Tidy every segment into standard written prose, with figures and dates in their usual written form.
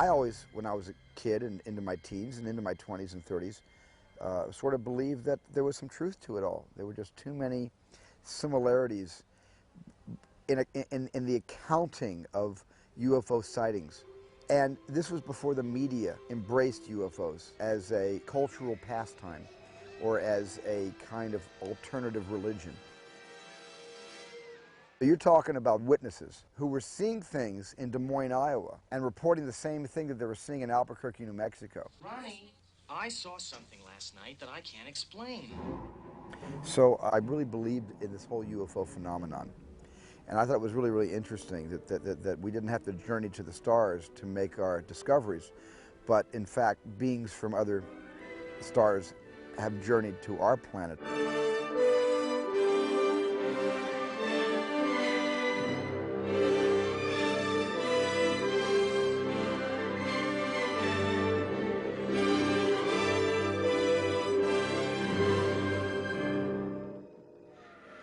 I always, when I was a kid and into my teens and into my 20s and 30s, sort of believed that there was some truth to it all. There were just too many similarities in the accounting of UFO sightings. And this was before the media embraced UFOs as a cultural pastime or as a kind of alternative religion. You're talking about witnesses who were seeing things in Des Moines, Iowa, and reporting the same thing that they were seeing in Albuquerque, New Mexico. Ronnie, I saw something last night that I can't explain. So I really believed in this whole UFO phenomenon. And I thought it was really, really interesting that we didn't have to journey to the stars to make our discoveries, but in fact, beings from other stars have journeyed to our planet.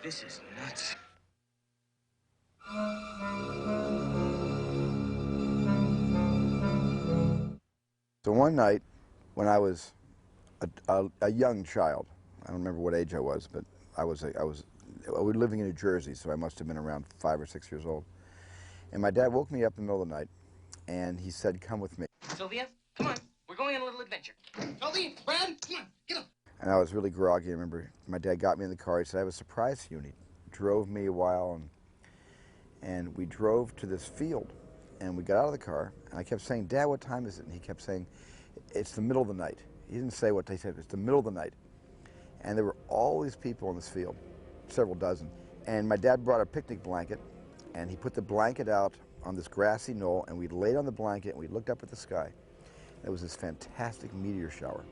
This is nuts. So one night, when I was a young child, I don't remember what age I was, but we were living in New Jersey, so I must have been around 5 or 6 years old. And my dad woke me up in the middle of the night, and he said, "Come with me." Sylvia, come on. We're going on a little adventure. Sylvia, Brad, come on, get up. And I was really groggy. I remember my dad got me in the car. He said, "I have a surprise for you." And he drove me a while, and we drove to this field. And we got out of the car, and I kept saying, "Dad, what time is it?" And he kept saying, "It's the middle of the night." He didn't say what they said. It's the middle of the night. And there were all these people in this field, several dozen. And my dad brought a picnic blanket, and he put the blanket out on this grassy knoll, and we laid on the blanket, and we looked up at the sky. There was this fantastic meteor shower,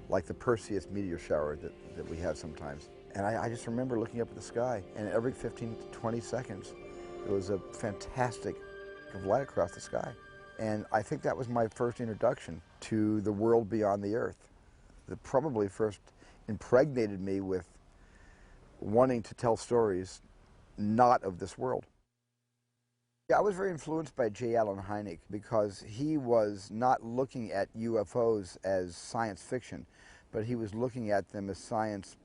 like the Perseus meteor shower that we have sometimes. And I just remember looking up at the sky, and every 15 to 20 seconds, there was a fantastic of light across the sky. And I think that was my first introduction to the world beyond the Earth. That probably first impregnated me with wanting to tell stories not of this world. Yeah, I was very influenced by J. Allen Hynek because he was not looking at UFOs as science fiction, but he was looking at them as science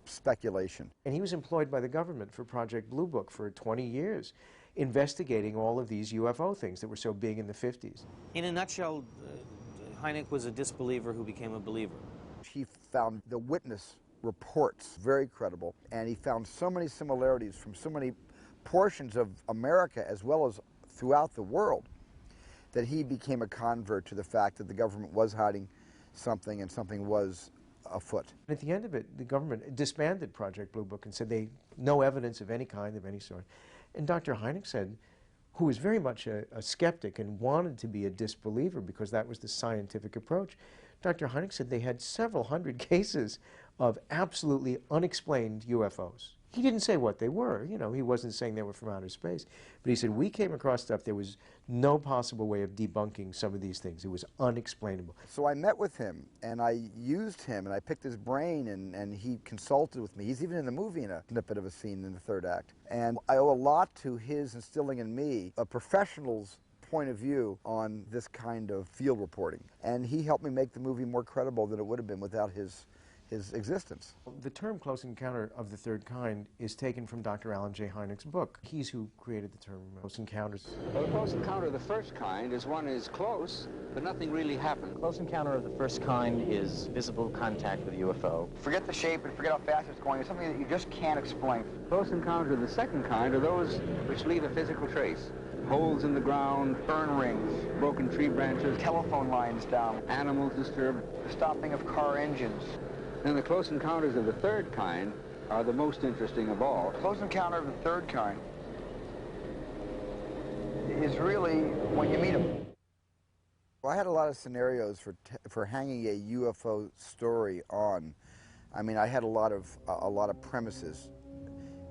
speculation. And he was employed by the government for Project Blue Book for 20 years, investigating all of these UFO things that were so big in the 50s. In a nutshell, Hynek was a disbeliever who became a believer. He found the witness reports very credible, and he found so many similarities from so many portions of America as well as throughout the world that he became a convert to the fact that the government was hiding something and something was afoot. At the end of it, the government disbanded Project Blue Book and said no evidence of any kind, of any sort. And Dr. Hynek said, who was very much a skeptic and wanted to be a disbeliever because that was the scientific approach, Dr. Hynek said they had several hundred cases of absolutely unexplained UFOs. He didn't say what they were, you know, he wasn't saying they were from outer space, but he said we came across stuff, there was no possible way of debunking some of these things. It was unexplainable. So I met with him, and I used him, and I picked his brain, and he consulted with me. He's even in the movie in a snippet of a scene in the third act. And I owe a lot to his instilling in me a professional's point of view on this kind of field reporting. And he helped me make the movie more credible than it would have been without his existence. The term Close Encounter of the Third Kind is taken from Dr. Alan J. Hynek's book. He's who created the term Close Encounters. Well, a close encounter of the first kind is one is close, but nothing really happened. Close encounter of the first kind is visible contact with a UFO. Forget the shape and forget how fast it's going. It's something that you just can't explain. Close encounters of the second kind are those which leave a physical trace. Holes in the ground, Burn rings, broken tree branches, telephone lines down, animals disturbed, the stopping of car engines. And the close encounters of the third kind are the most interesting of all. Close encounter of the third kind is really when you meet them. Well, I had a lot of scenarios for hanging a UFO story on. I mean, I had a lot of premises,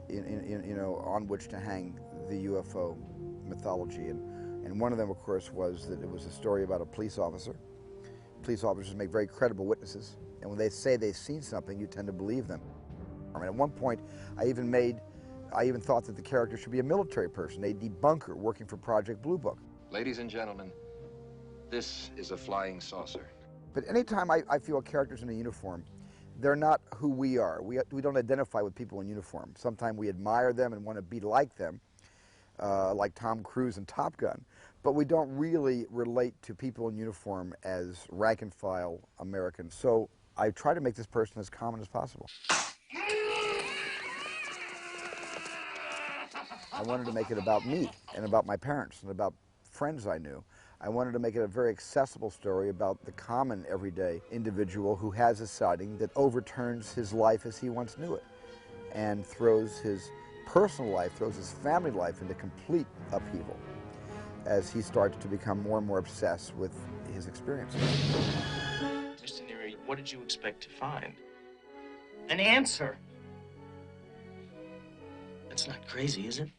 you know, on which to hang the UFO mythology, and one of them, of course, was that it was a story about a police officer. Police officers make very credible witnesses, and when they say they've seen something, you tend to believe them. I mean, at one point, I even thought that the character should be a military person, a debunker working for Project Blue Book. Ladies and gentlemen, This is a flying saucer. But anytime I feel a character's in a uniform, they're not who we are. We don't identify with people in uniform. Sometimes we admire them and want to be like them, like Tom Cruise in Top Gun. But we don't really relate to people in uniform as rank and file Americans. So I try to make this person as common as possible. I wanted to make it about me and about my parents and about friends I knew. I wanted to make it a very accessible story about the common everyday individual who has a sighting that overturns his life as he once knew it and throws his personal life, throws his family life into complete upheaval as he starts to become more and more obsessed with his experience. Mr. Neary, what did you expect to find? An answer. That's not crazy, is it?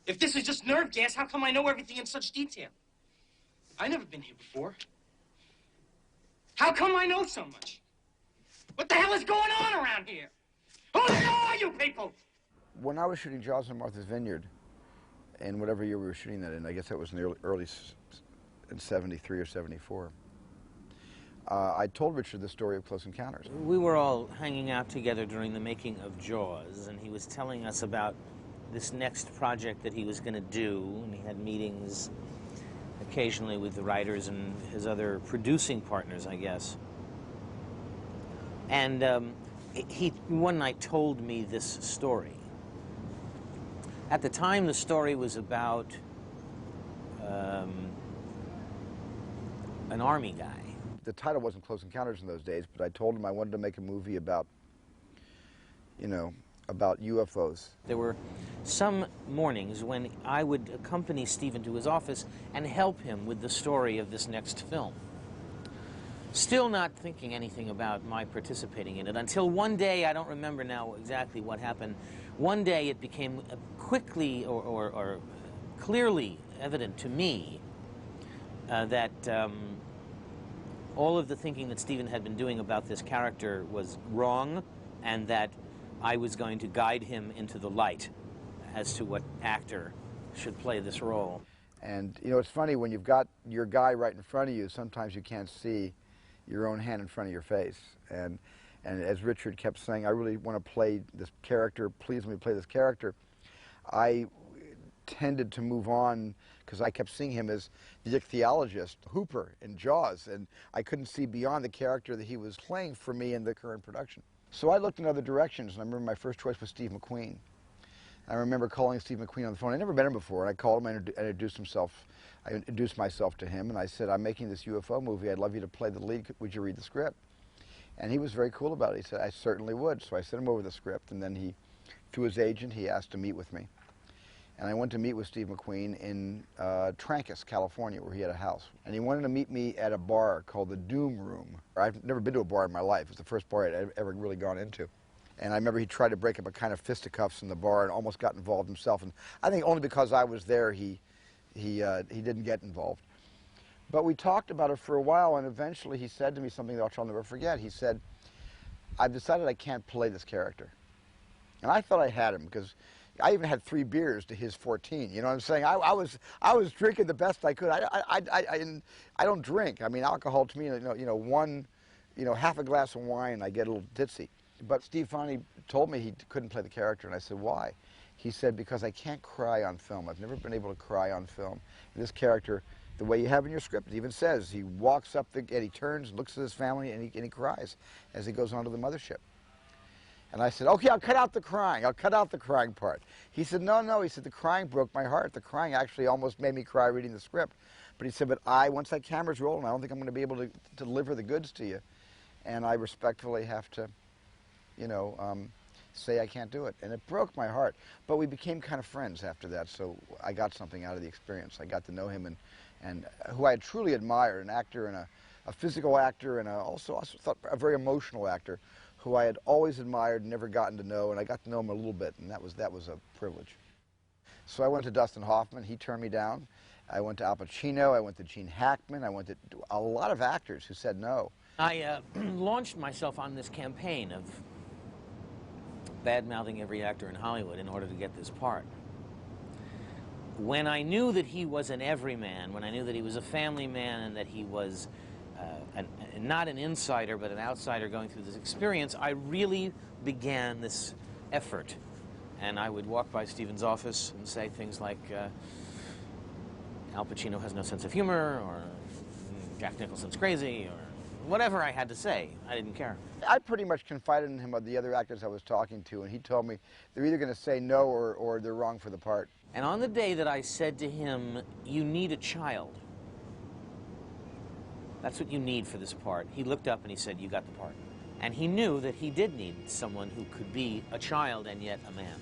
If this is just nerve gas, how come I know everything in such detail? I've never been here before. How come I know so much? What the hell is going on around here? Who the hell are you people? When I was shooting Jaws in Martha's Vineyard, in whatever year we were shooting that in, I guess that was in the early in 73 or 74, I told Richard the story of Close Encounters. We were all hanging out together during the making of Jaws, and he was telling us about this next project that he was going to do, and he had meetings occasionally with the writers and his other producing partners, I guess. And he one night told me this story. At the time, the story was about an army guy. The title wasn't Close Encounters in those days, but I told him I wanted to make a movie about, you know, about UFOs. There were some mornings when I would accompany Stephen to his office and help him with the story of this next film. Still not thinking anything about my participating in it, until one day, I don't remember now exactly what happened, one day it became quickly or clearly evident to me that all of the thinking that Stephen had been doing about this character was wrong, and that I was going to guide him into the light as to what actor should play this role. And, you know, it's funny, when you've got your guy right in front of you, sometimes you can't see your own hand in front of your face. And as Richard kept saying, I really want to play this character, please let me play this character, I tended to move on because I kept seeing him as the ichthyologist, Hooper in Jaws, and I couldn't see beyond the character that he was playing for me in the current production. So I looked in other directions, and I remember my first choice was Steve McQueen. I remember calling Steve McQueen on the phone. I'd never met him before, and I called him and introduced myself to him, and I said, I'm making this UFO movie. I'd love you to play the lead. Would you read the script? And he was very cool about it. He said, I certainly would. So I sent him over the script, and then he, through his agent, he asked to meet with me. And I went to meet with Steve McQueen in Trancas, California, where he had a house. And he wanted to meet me at a bar called the Doom Room. I've never been to a bar in my life. It was the first bar I'd ever really gone into. And I remember he tried to break up a kind of fisticuffs in the bar and almost got involved himself. And I think only because I was there, he didn't get involved. But we talked about it for a while, and eventually he said to me something that I'll never forget. He said, I've decided I can't play this character. And I thought I had him, because I even had 3 beers to his 14. You know what I'm saying? I was drinking the best I could. I don't drink. I mean, alcohol to me, half a glass of wine, I get a little ditzy. But Steve finally told me he couldn't play the character, and I said, why? He said, because I can't cry on film. I've never been able to cry on film. And this character, the way you have in your script, it even says he walks up and he turns, looks at his family, and he cries as he goes onto the mothership. And I said, okay, I'll cut out the crying. I'll cut out the crying part. He said, no. He said, the crying broke my heart. The crying actually almost made me cry reading the script. But he said, but once that camera's rolling, I don't think I'm going to be able to deliver the goods to you. And I respectfully have to, say I can't do it. And it broke my heart. But we became kind of friends after that, so I got something out of the experience. I got to know him, and who I truly admire, an actor and a physical actor, and also thought a very emotional actor, who I had always admired and never gotten to know, and I got to know him a little bit, and that was a privilege. So I went to Dustin Hoffman. He turned me down. I went to Al Pacino. I went to Gene Hackman. I went to a lot of actors who said no. I launched myself on this campaign of bad-mouthing every actor in Hollywood in order to get this part. When I knew that he was an everyman, when I knew that he was a family man and that he was not an insider but an outsider going through this experience, I really began this effort. And I would walk by Stephen's office and say things like, Al Pacino has no sense of humor, or Jack Nicholson's crazy, or whatever I had to say. I didn't care. I pretty much confided in him of the other actors I was talking to, and he told me they're either going to say no or they're wrong for the part. And on the day that I said to him, you need a child, that's what you need for this part, he looked up and he said, you got the part. And he knew that he did need someone who could be a child and yet a man.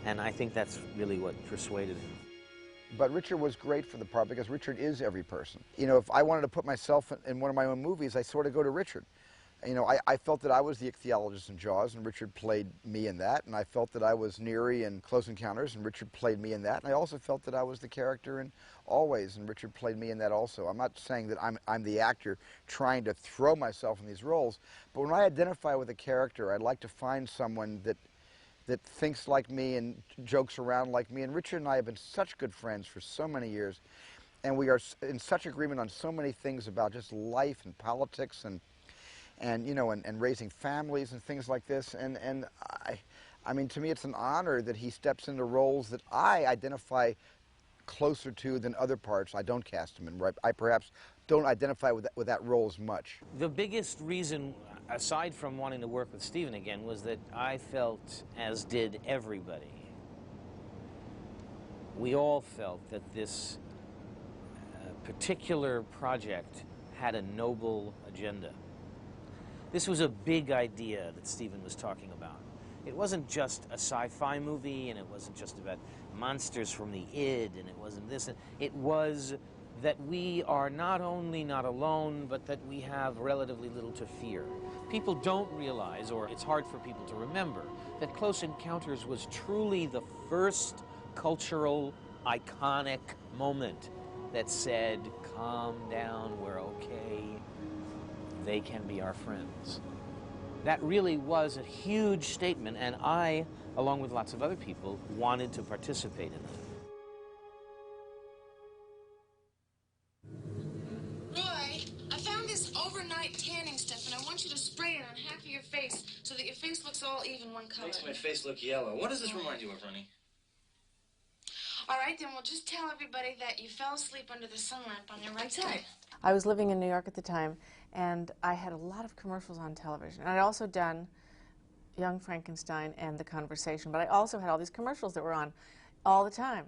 And I think that's really what persuaded him. But Richard was great for the part because Richard is every person. You know, if I wanted to put myself in one of my own movies, I sort of go to Richard. You know, I felt that I was the ichthyologist in Jaws, and Richard played me in that. And I felt that I was Neary in Close Encounters, and Richard played me in that. And I also felt that I was the character in Always, and Richard played me in that also. I'm not saying that I'm the actor trying to throw myself in these roles, but when I identify with a character, I'd like to find someone that thinks like me and jokes around like me. And Richard and I have been such good friends for so many years, and we are in such agreement on so many things about just life and politics and you know, and raising families and things like this. And I mean, to me, it's an honor that he steps into roles that I identify closer to than other parts. I don't cast him in. I perhaps don't identify with that role as much. The biggest reason, aside from wanting to work with Stephen again, was that I felt, as did everybody, we all felt that this particular project had a noble agenda. This was a big idea that Stephen was talking about. It wasn't just a sci-fi movie, and it wasn't just about monsters from the id, and it wasn't this. It was that we are not only not alone, but that we have relatively little to fear. People don't realize, or it's hard for people to remember, that Close Encounters was truly the first cultural, iconic moment that said, calm down, we're okay, they can be our friends. That really was a huge statement, and I, along with lots of other people, wanted to participate in that. Roy, I found this overnight tanning stuff, and I want you to spray it on half of your face so that your face looks all even one color. Makes my face look yellow. What does this remind you of, Ronnie? All right, then we'll just tell everybody that you fell asleep under the sun lamp on your right side. I was living in New York at the time, and I had a lot of commercials on television. And I'd also done Young Frankenstein and The Conversation, but I also had all these commercials that were on all the time.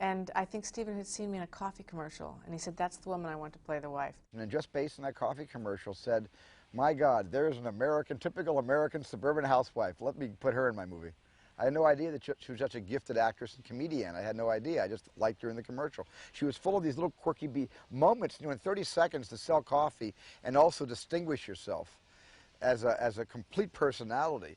And I think Stephen had seen me in a coffee commercial, and he said, that's the woman I want to play the wife. And then just based on that coffee commercial said, my God, there's an typical American suburban housewife. Let me put her in my movie. I had no idea that she was such a gifted actress and comedian. I had no idea. I just liked her in the commercial. She was full of these little quirky moments, you know, in 30 seconds to sell coffee and also distinguish yourself as a complete personality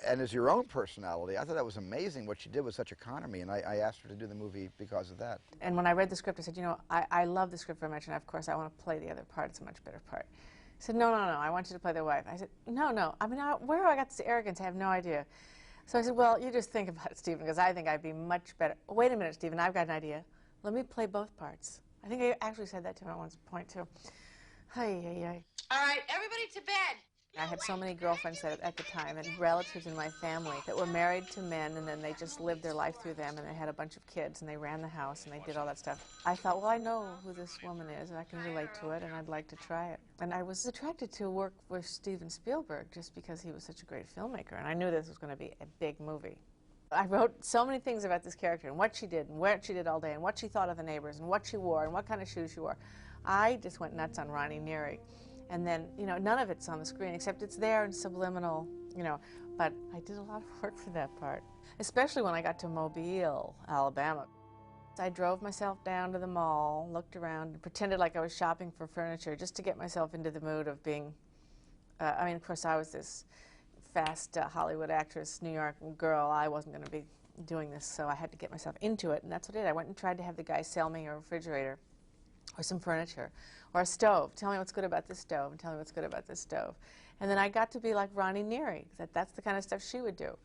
and as your own personality. I thought that was amazing what she did with such economy, and I asked her to do the movie because of that. And when I read the script, I said, you know, I love the script very much, and of course I want to play the other part. It's a much better part. He said, no, I want you to play the wife. I said, no. I mean, where have I got this arrogance? I have no idea. So I said, well, you just think about it, Stephen, because I think I'd be much better. Wait a minute, Stephen, I've got an idea. Let me play both parts. I think I actually said that to him at one point, too. All right, everybody to bed. I had so many girlfriends at the time and relatives in my family that were married to men, and then they just lived their life through them, and they had a bunch of kids, and they ran the house, and they did all that stuff. I thought, well, I know who this woman is, and I can relate to it, and I'd like to try it. And I was attracted to work with Steven Spielberg just because he was such a great filmmaker, and I knew this was going to be a big movie. I wrote so many things about this character, and what she did, and where she did all day, and what she thought of the neighbors, and what she wore, and what kind of shoes she wore. I just went nuts on Ronnie Neary. And then, you know, none of it's on the screen, except it's there in subliminal, you know. But I did a lot of work for that part, especially when I got to Mobile, Alabama. I drove myself down to the mall, looked around, and pretended like I was shopping for furniture just to get myself into the mood of being, I mean, of course, I was this fast Hollywood actress, New York girl. I wasn't going to be doing this, so I had to get myself into it, and that's what I did. I went and tried to have the guy sell me a refrigerator or some furniture, or a stove. Tell me what's good about this stove, and tell me what's good about this stove. And then I got to be like Ronnie Neary. That's the kind of stuff she would do.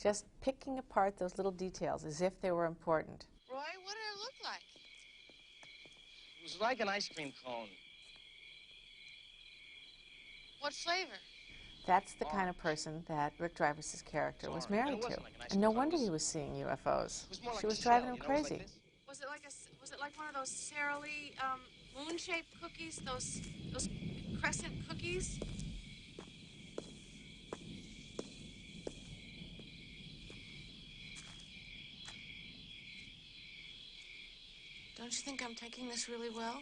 Just picking apart those little details as if they were important. Roy, what did it look like? It was like an ice cream cone. What flavor? That's the kind of person that Rick Dreyfuss's character was married to. And no wonder he was seeing UFOs. She was driving him crazy. Was it like one of those Sara Lee moon-shaped cookies? Those crescent cookies? Don't you think I'm taking this really well?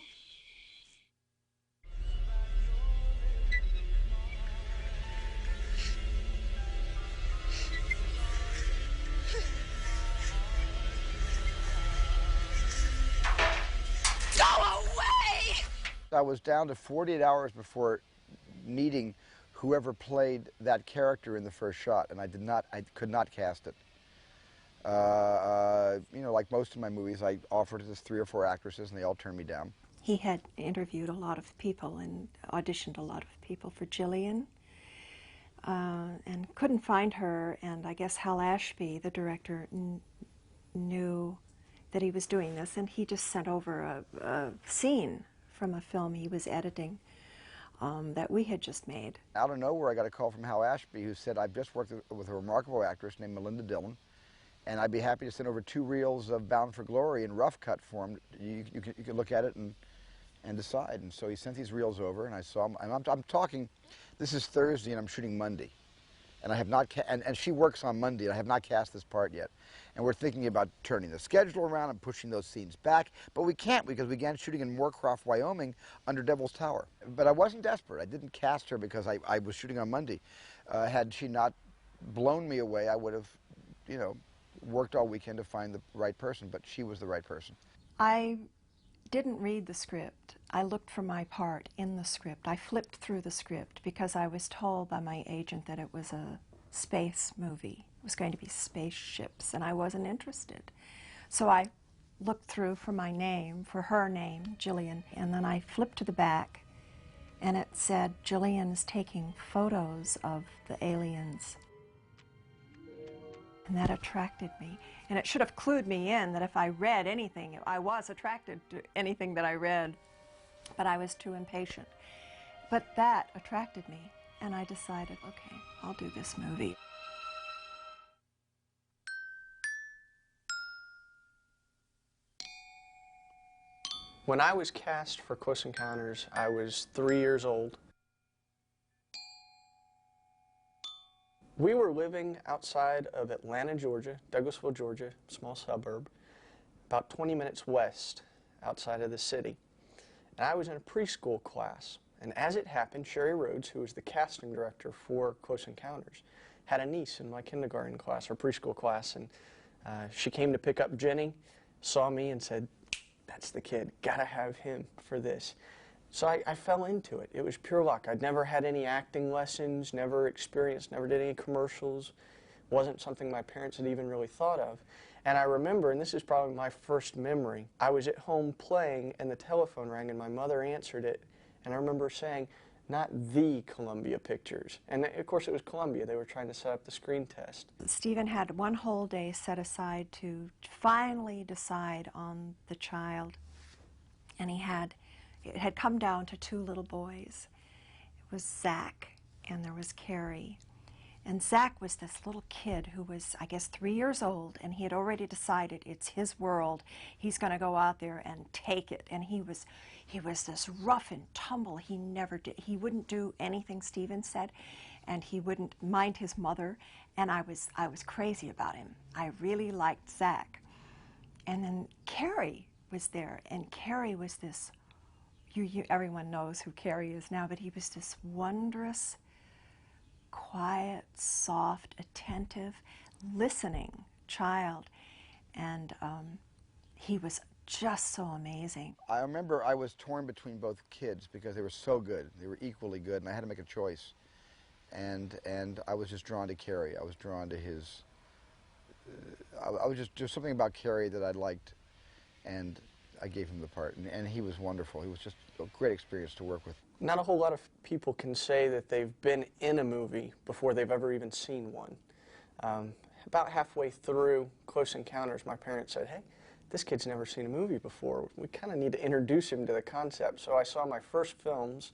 I was down to 48 hours before meeting whoever played that character in the first shot, and I could not cast it. You know, like most of my movies, I offered it to 3 or 4 actresses, and they all turned me down. He had interviewed a lot of people and auditioned a lot of people for Jillian, and couldn't find her, and I guess Hal Ashby, the director, knew that he was doing this, and he just sent over a scene from a film he was editing that we had just made. Out of nowhere, I got a call from Hal Ashby, who said, I've just worked with a remarkable actress named Melinda Dillon, and I'd be happy to send over 2 reels of Bound for Glory in rough cut form. You can look at it and decide. And so he sent these reels over, and I saw them. And I'm talking, this is Thursday, and I'm shooting Monday. And I have not, and she works on Monday, and I have not cast this part yet. And we're thinking about turning the schedule around and pushing those scenes back, but we can't because we began shooting in Moorcroft, Wyoming, under Devil's Tower. But I wasn't desperate. I didn't cast her because I was shooting on Monday. Had she not blown me away, I would have, you know, worked all weekend to find the right person, but she was the right person. I didn't read the script. I looked for my part in the script. I flipped through the script because I was told by my agent that it was a space movie. It was going to be spaceships, and I wasn't interested. So I looked through for my name, for her name, Jillian, and then I flipped to the back, and it said, Jillian is taking photos of the aliens. And that attracted me. And it should have clued me in that if I read anything, I was attracted to anything that I read, but I was too impatient. But that attracted me, and I decided, okay, I'll do this movie. When I was cast for Close Encounters, I was 3 years old. We were living outside of Atlanta, Georgia, Douglasville, Georgia, small suburb, about 20 minutes west outside of the city. And I was in a preschool class. And as it happened, Sherry Rhodes, who was the casting director for Close Encounters, had a niece in my kindergarten class, or preschool class, and she came to pick up Jenny, saw me, and said, that's the kid, gotta have him for this. So I fell into it. It was pure luck. I'd never had any acting lessons, never experienced, never did any commercials. Wasn't something my parents had even really thought of. And I remember, and this is probably my first memory, I was at home playing and the telephone rang and my mother answered it. And I remember saying, not the Columbia Pictures. And of course it was Columbia. They were trying to set up the screen test. Stephen had one whole day set aside to finally decide on the child. And it had come down to 2 little boys. It was Zach and there was Cary. And Zach was this little kid who was, I guess, 3 years old, and he had already decided it's his world. He's going to go out there and take it. And he was this rough and tumble. He wouldn't do anything Stephen said, and he wouldn't mind his mother. And I was crazy about him. I really liked Zach. And then Cary was there, and Cary was this. Everyone knows who Cary is now, but he was this wondrous, quiet, soft, attentive, listening child, and he was just so amazing. I remember I was torn between both kids because they were so good. They were equally good, and I had to make a choice. And I was just drawn to Cary. I was drawn to his. I was just something about Cary that I liked, and I gave him the part, and he was wonderful. He was just a great experience to work with. Not a whole lot of people can say that they've been in a movie before they've ever even seen one. About halfway through Close Encounters, my parents said, hey, this kid's never seen a movie before. We kind of need to introduce him to the concept. So I saw my first films.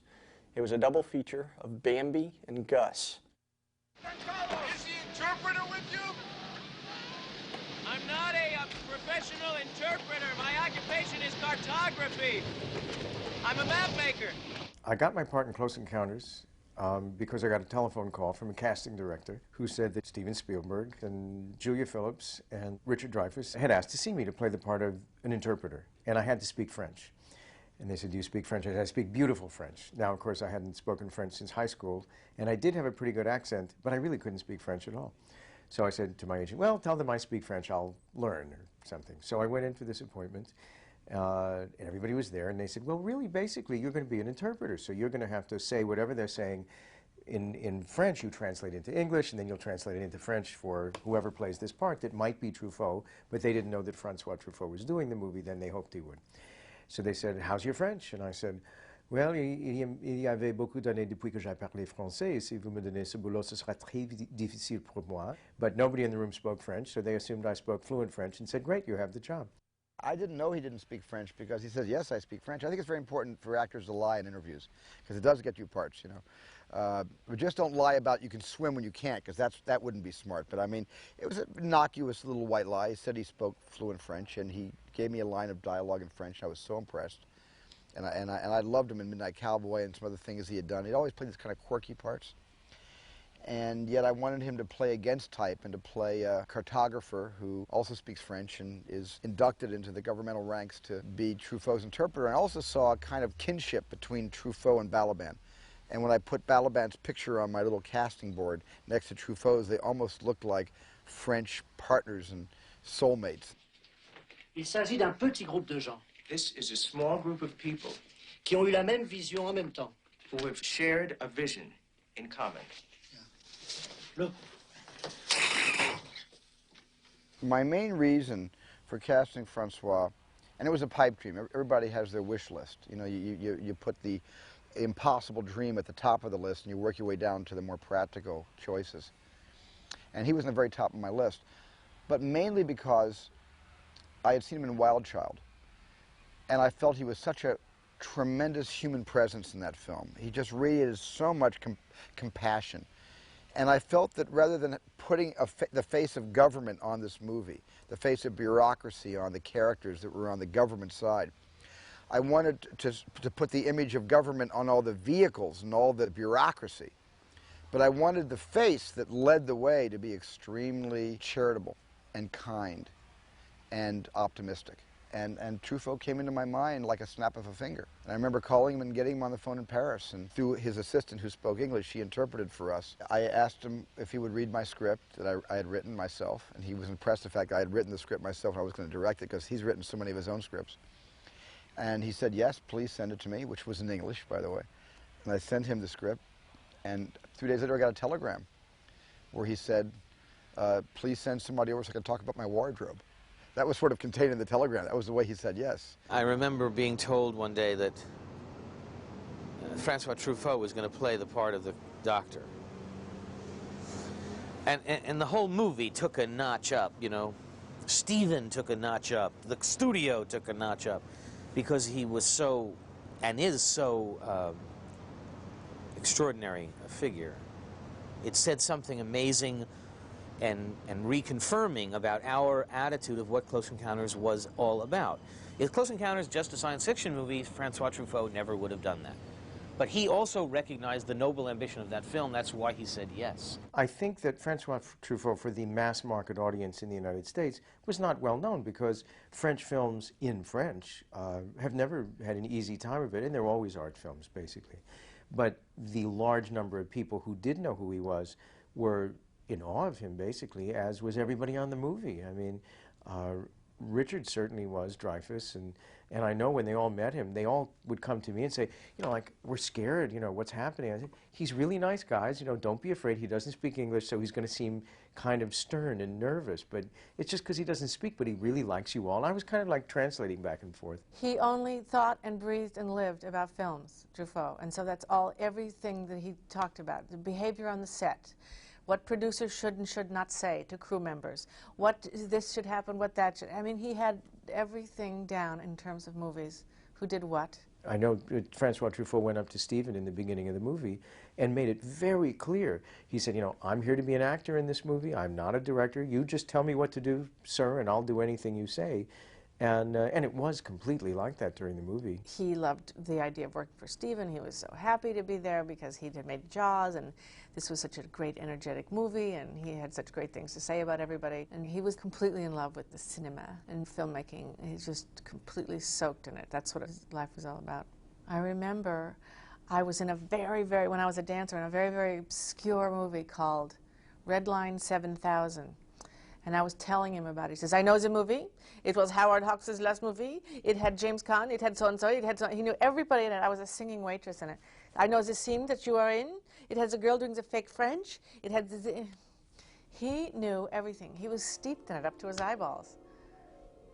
It was a double feature of Bambi and Gus. Is the interpreter with you? I'm not a professional interpreter. My occupation is cartography. I'm a map maker. I got my part in Close Encounters because I got a telephone call from a casting director who said that Steven Spielberg and Julia Phillips and Richard Dreyfuss had asked to see me to play the part of an interpreter, and I had to speak French. And they said, do you speak French? I said, I speak beautiful French. Now, of course, I hadn't spoken French since high school, and I did have a pretty good accent, but I really couldn't speak French at all. So I said to my agent, well, tell them I speak French, I'll learn or something. So I went in for this appointment, and everybody was there, and they said, well, really, basically, you're going to be an interpreter, so you're going to have to say whatever they're saying in French, you translate into English, and then you'll translate it into French for whoever plays this part that might be Truffaut, but they didn't know that Francois Truffaut was doing the movie, then they hoped he would. So they said, how's your French? And I said, well, il y avait beaucoup d'années depuis que j'ai parlé français, et si vous me donnez ce boulot, ce sera très difficile pour moi. But nobody in the room spoke French, so they assumed I spoke fluent French and said, great, you have the job. I didn't know he didn't speak French because he says, yes, I speak French. I think it's very important for actors to lie in interviews because it does get you parts, you know. But just don't lie about you can swim when you can't, because that wouldn't be smart. But I mean, it was an innocuous little white lie. He said he spoke fluent French, and he gave me a line of dialogue in French. I was so impressed. And I loved him in Midnight Cowboy and some other things he had done. He'd always played these kind of quirky parts. And yet I wanted him to play against type and to play a cartographer who also speaks French and is inducted into the governmental ranks to be Truffaut's interpreter. I also saw a kind of kinship between Truffaut and Balaban. And when I put Balaban's picture on my little casting board next to Truffaut's, they almost looked like French partners and soulmates. Il s'agit d'un petit groupe de gens. This is a small group of people qui ont eu la même vision en même temps. who have shared a vision in common. Look. My main reason for casting Francois, and it was a pipe dream. Everybody has their wish list. You know, you put the impossible dream at the top of the list and you work your way down to the more practical choices. And he was in the very top of my list. But mainly because I had seen him in Wild Child. And I felt he was such a tremendous human presence in that film. He just radiated so much compassion. And I felt that rather than putting the face of government on this movie, the face of bureaucracy on the characters that were on the government side, I wanted to put the image of government on all the vehicles and all the bureaucracy. But I wanted the face that led the way to be extremely charitable and kind and optimistic. And Truffaut came into my mind like a snap of a finger. And I remember calling him and getting him on the phone in Paris. And through his assistant who spoke English, he interpreted for us. I asked him if he would read my script that I had written myself. And he was impressed the fact that I had written the script myself and I was going to direct it because he's written so many of his own scripts. And he said, yes, please send it to me, which was in English, by the way. And I sent him the script. And 3 days later, I got a telegram where he said, please send somebody over so I can talk about my wardrobe. That was sort of contained in the telegram. That was the way he said yes. I remember being told one day that Francois Truffaut was going to play the part of the doctor. And the whole movie took a notch up, you know. Steven took a notch up. The studio took a notch up because he was so, and is so, extraordinary a figure. It said something amazing and reconfirming about our attitude of what Close Encounters was all about. If Close Encounters just a science fiction movie, Francois Truffaut never would have done that. But he also recognized the noble ambition of that film. That's why he said yes. I think that Francois Truffaut, for the mass market audience in the United States, was not well known because French films in French have never had an easy time of it, and they're always art films, basically. But the large number of people who did know who he was were in awe of him, basically, as was everybody on the movie. I mean, Richard certainly was, Dreyfuss, and I know when they all met him, they all would come to me and say, you know, like, we're scared, you know, what's happening? I said, he's really nice, guys, you know, don't be afraid. He doesn't speak English, so he's going to seem kind of stern and nervous, but it's just because he doesn't speak, but he really likes you all. And I was kind of like translating back and forth. He only thought and breathed and lived about films, Truffaut, and so that's everything that he talked about, the behavior on the set, what producers should and should not say to crew members, what this should happen, what that should. I mean, he had everything down in terms of movies, who did what. I know Francois Truffaut went up to Stephen in the beginning of the movie and made it very clear. He said, you know, I'm here to be an actor in this movie. I'm not a director. You just tell me what to do, sir, and I'll do anything you say. And it was completely like that during the movie. He loved the idea of working for Stephen. He was so happy to be there because he had made Jaws, and this was such a great, energetic movie, and he had such great things to say about everybody. And he was completely in love with the cinema and filmmaking. He's just completely soaked in it. That's what his life was all about. I remember I was in a when I was a dancer, in a very, very obscure movie called Red Line 7000. And I was telling him about it. He says, I know the movie. It was Howard Hawks' last movie. It had James Caan. It had so-and-so. It had so. He knew everybody in it. I was a singing waitress in it. I know the scene that you are in. It has a girl doing the fake French. It had He knew everything. He was steeped in it up to his eyeballs.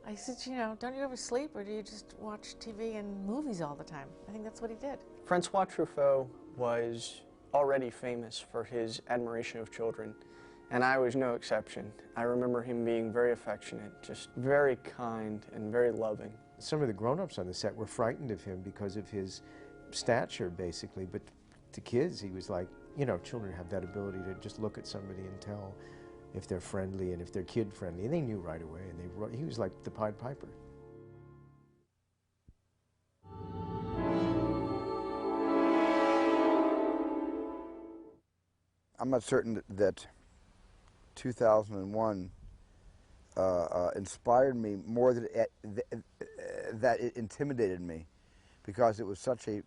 I said, you know, don't you ever sleep, or do you just watch TV and movies all the time? I think that's what he did. Francois Truffaut was already famous for his admiration of children, and I was no exception. I remember him being very affectionate, just very kind and very loving. Some of the grown-ups on the set were frightened of him because of his stature, basically, but to kids, he was like, you know, children have that ability to just look at somebody and tell if they're friendly and if they're kid-friendly, and they knew right away, and he was like the Pied Piper. I'm not certain that 2001 inspired me more than that it intimidated me, because it was such a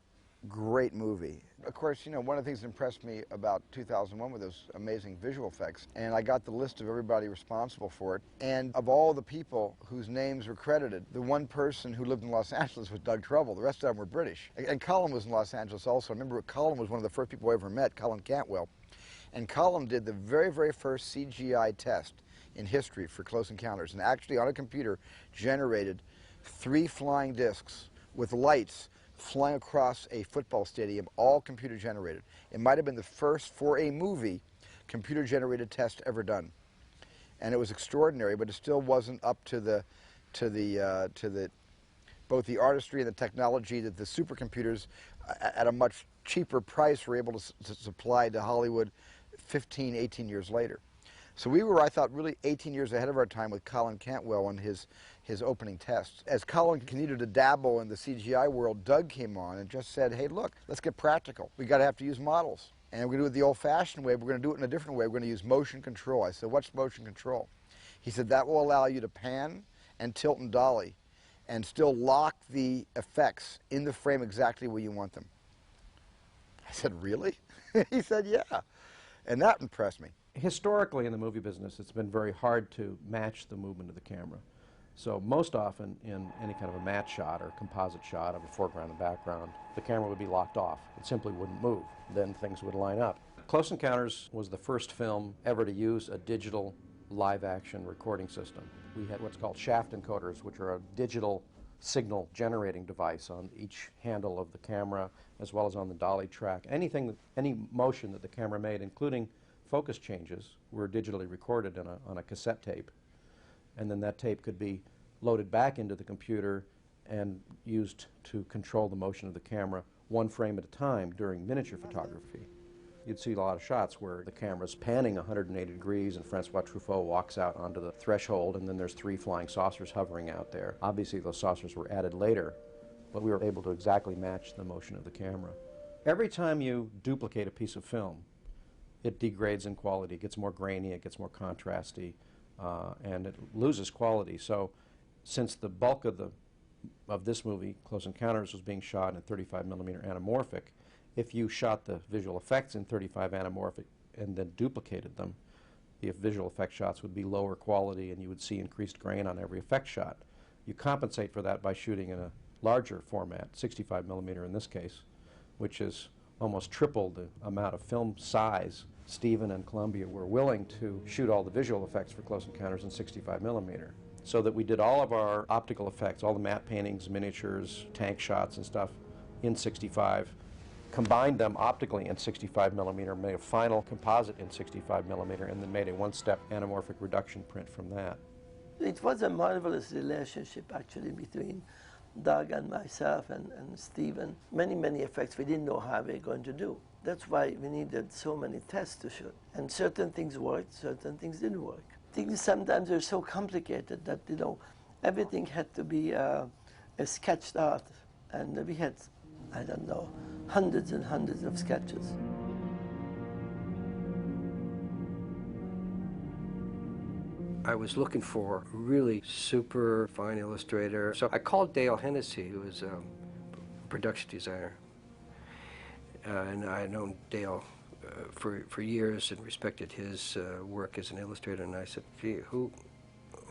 great movie. Of course, you know, one of the things that impressed me about 2001 were those amazing visual effects, and I got the list of everybody responsible for it, and of all the people whose names were credited, the one person who lived in Los Angeles was Doug Trumbull. The rest of them were British. And Colin was in Los Angeles also. I remember Colin was one of the first people I ever met, Colin Cantwell. And Colin did the very, very first CGI test in history for Close Encounters, and actually on a computer generated 3 flying discs with lights flying across a football stadium, all computer generated. It might have been the first, for a movie, computer generated test ever done. And it was extraordinary, but it still wasn't up to both the artistry and the technology that the supercomputers at a much cheaper price were able to supply to Hollywood 15, 18 years later. So we were, I thought, really 18 years ahead of our time with Colin Cantwell and his opening tests. As Colin continued to dabble in the CGI world, Doug came on and just said, hey, look, let's get practical. We got to have to use models. And we're going to do it the old-fashioned way, but we're going to do it in a different way. We're going to use motion control. I said, what's motion control? He said, that will allow you to pan and tilt and dolly and still lock the effects in the frame exactly where you want them. I said, really? He said, yeah. And that impressed me. Historically in the movie business, it's been very hard to match the movement of the camera. So most often in any kind of a matte shot or composite shot of a foreground and background, the camera would be locked off. It simply wouldn't move. Then things would line up. Close Encounters was the first film ever to use a digital live-action recording system. We had what's called shaft encoders, which are a digital signal generating device on each handle of the camera, as well as on the dolly track. Any motion that the camera made, including focus changes, were digitally recorded on a cassette tape. And then that tape could be loaded back into the computer and used to control the motion of the camera 1 frame at a time during miniature photography. You'd see a lot of shots where the camera's panning 180 degrees and Francois Truffaut walks out onto the threshold, and then there's 3 flying saucers hovering out there. Obviously those saucers were added later, but we were able to exactly match the motion of the camera. Every time you duplicate a piece of film, it degrades in quality, it gets more grainy, it gets more contrasty, and it loses quality. So since the bulk of this movie, Close Encounters, was being shot in 35mm anamorphic, if you shot the visual effects in 35 anamorphic and then duplicated them, the visual effect shots would be lower quality and you would see increased grain on every effect shot. You compensate for that by shooting in a larger format, 65 millimeter in this case, which is almost triple the amount of film size. Stephen and Columbia were willing to shoot all the visual effects for Close Encounters in 65 millimeter. So that we did all of our optical effects, all the matte paintings, miniatures, tank shots and stuff in 65, combined them optically in 65 millimeter, made a final composite in 65 millimeter, and then made a one-step anamorphic reduction print from that. It was a marvelous relationship actually between Doug and myself and Stephen. Many effects we didn't know how we were going to do. That's why we needed so many tests to shoot. And certain things worked, certain things didn't work. Things sometimes are so complicated that, you know, everything had to be sketched out. And we had, I don't know, hundreds and hundreds of sketches. I was looking for a really super fine illustrator. So I called Dale Hennessy, who was a production designer. And I had known Dale for years and respected his work as an illustrator. And I said, gee, who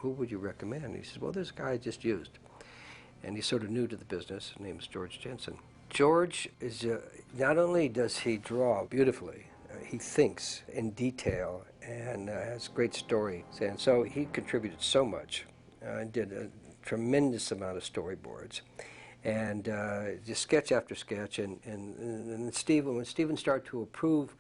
would you recommend? And he said, well, there's a guy I just used. And he's sort of new to the business. His name is George Jensen. George is, not only does he draw beautifully, he thinks in detail and has great story. And so he contributed so much. Did a tremendous amount of storyboards. And just sketch after sketch. And Stephen, when Stephen started to approve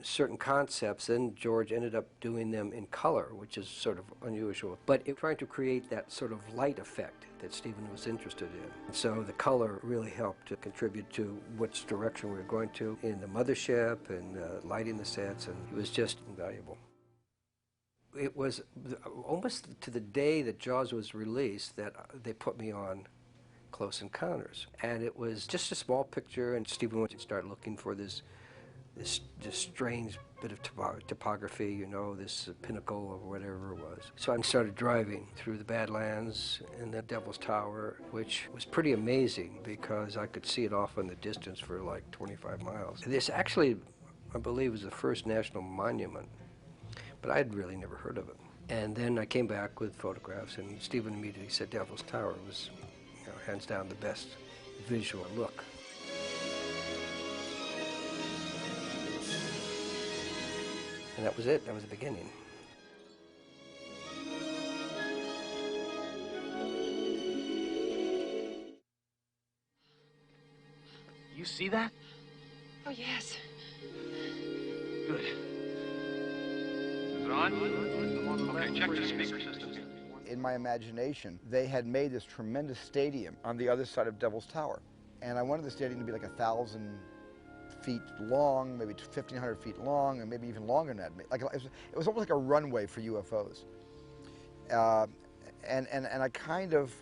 certain concepts, then George ended up doing them in color, which is sort of unusual. But trying to create that sort of light effect that Stephen was interested in. So the color really helped to contribute to which direction we were going to in the mothership and lighting the sets, and it was just invaluable. It was almost to the day that Jaws was released that they put me on Close Encounters. And it was just a small picture, and Stephen went to start looking for this strange bit of topography, you know, this pinnacle or whatever it was. So I started driving through the Badlands and the Devil's Tower, which was pretty amazing because I could see it off in the distance for like 25 miles. This actually, I believe, was the first national monument, but I had really never heard of it. And then I came back with photographs, and Stephen immediately said Devil's Tower was, you know, hands down the best visual look. And that was it. That was the beginning. You see that? Oh, yes. Good. Is it on? Okay, check the speaker system. In my imagination, they had made this tremendous stadium on the other side of Devil's Tower. And I wanted the stadium to be like 1,000 feet long, maybe 1,500 feet long, and maybe even longer than that. Like it was almost like a runway for UFOs. And I kind of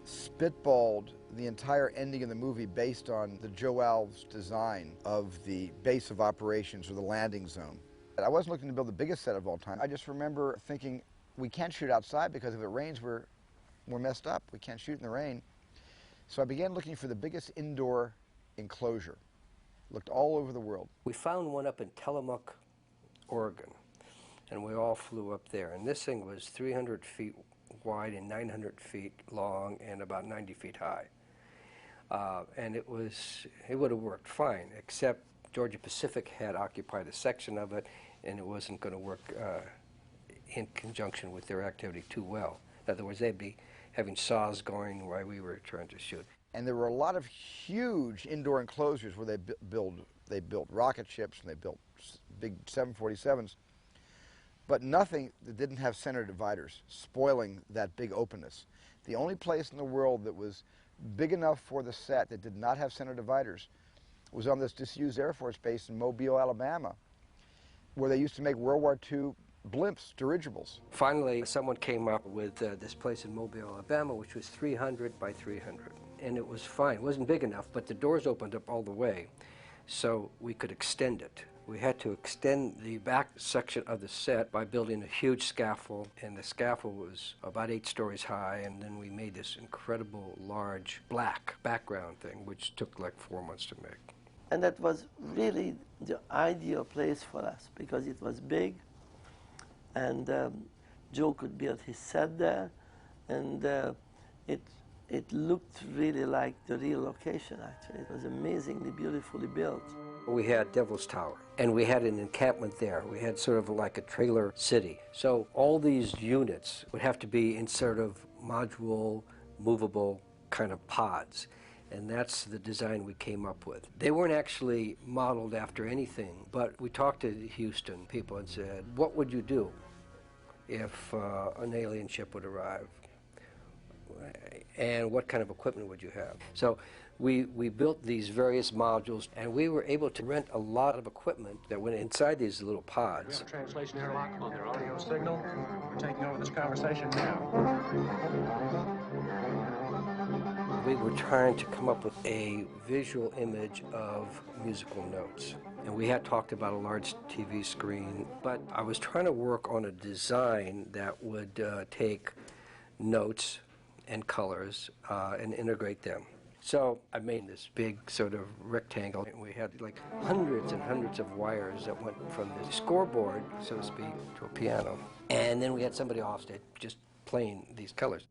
spitballed the entire ending of the movie based on the Joe Alves design of the base of operations or the landing zone. I wasn't looking to build the biggest set of all time. I just remember thinking, we can't shoot outside because if it rains, we're messed up. We can't shoot in the rain. So I began looking for the biggest indoor enclosure. Looked all over the world. We found one up in Tillamook, Oregon, and we all flew up there. And this thing was 300 feet wide and 900 feet long and about 90 feet high. And it would have worked fine, except Georgia Pacific had occupied a section of it, and it wasn't going to work in conjunction with their activity too well. In other words, they'd be having saws going while we were trying to shoot. And there were a lot of huge indoor enclosures where they built rocket ships and they built big 747s, but nothing that didn't have center dividers, spoiling that big openness. The only place in the world that was big enough for the set that did not have center dividers was on this disused Air Force base in Mobile, Alabama, where they used to make World War II blimps, dirigibles. Finally, someone came up with this place in Mobile, Alabama, which was 300 by 300. And it was fine. It wasn't big enough, but the doors opened up all the way, so we could extend it. We had to extend the back section of the set by building a huge scaffold, and the scaffold was about 8 stories high, and then we made this incredible large black background thing, which took like 4 months to make. And that was really the ideal place for us because it was big, and Joe could build his set there, and it looked really like the real location, actually. It was amazingly beautifully built. We had Devil's Tower, and we had an encampment there. We had sort of like a trailer city. So all these units would have to be in sort of module, movable kind of pods. And that's the design we came up with. They weren't actually modeled after anything, but we talked to Houston people and said, what would you do if an alien ship would arrive? And what kind of equipment would you have? So we built these various modules, and we were able to rent a lot of equipment that went inside these little pods. We have a translation airlock on their audio signal. We're taking over this conversation now. We were trying to come up with a visual image of musical notes. And we had talked about a large TV screen, but I was trying to work on a design that would take notes and colors and integrate them. So I made this big sort of rectangle, and we had like hundreds and hundreds of wires that went from the scoreboard, so to speak, to a piano. And then we had somebody off stage just playing these colors.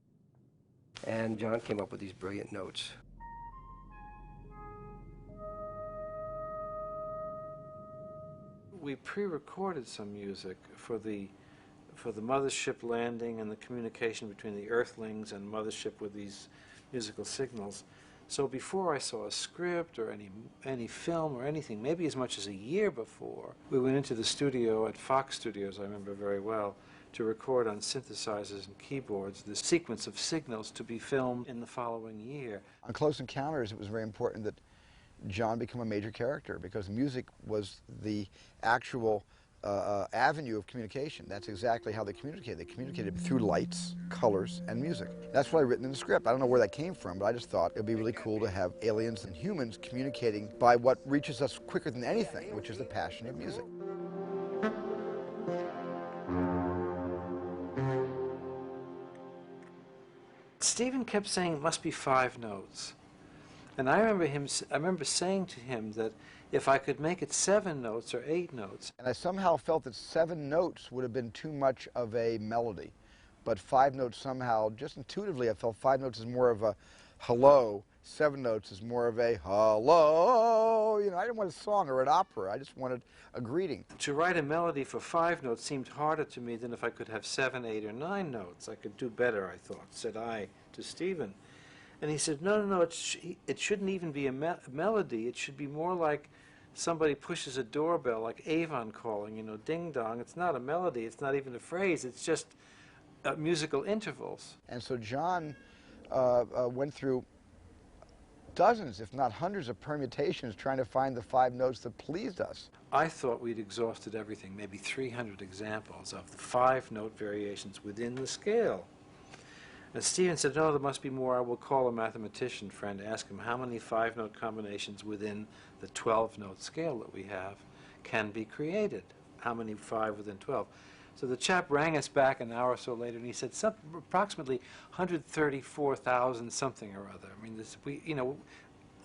And John came up with these brilliant notes. We pre-recorded some music for the mothership landing and the communication between the Earthlings and mothership with these musical signals. So before I saw a script or any film or anything, maybe as much as a year before, we went into the studio at Fox Studios, I remember very well, to record on synthesizers and keyboards this sequence of signals to be filmed in the following year. On Close Encounters, it was very important that John become a major character because music was the actual avenue of communication. That's exactly how they communicated. They communicated through lights, colors, and music. That's what I written in the script. I don't know where that came from, but I just thought it would be really cool to have aliens and humans communicating by what reaches us quicker than anything, which is the passion of music. Stephen kept saying it must be 5 notes. And I remember saying to him that if I could make it 7 notes or 8 notes. And I somehow felt that 7 notes would have been too much of a melody. But 5 notes somehow, just intuitively, I felt 5 notes is more of a hello, 7 notes is more of a hello. You know, I didn't want a song or an opera, I just wanted a greeting. To write a melody for 5 notes seemed harder to me than if I could have 7, 8, or 9 notes. I could do better, I thought, said I to Stephen. And he said, no, it shouldn't even be a melody. It should be more like somebody pushes a doorbell, like Avon calling, you know, ding dong. It's not a melody. It's not even a phrase. It's just musical intervals. And so John went through dozens, if not hundreds, of permutations trying to find the 5 notes that pleased us. I thought we'd exhausted everything, maybe 300 examples of the 5-note variations within the scale. And Stephen said, no, there must be more. I will call a mathematician friend, ask him how many 5-note combinations within the 12-note scale that we have can be created. How many 5 within 12? So the chap rang us back an hour or so later, and he said approximately 134,000 something or other. I mean,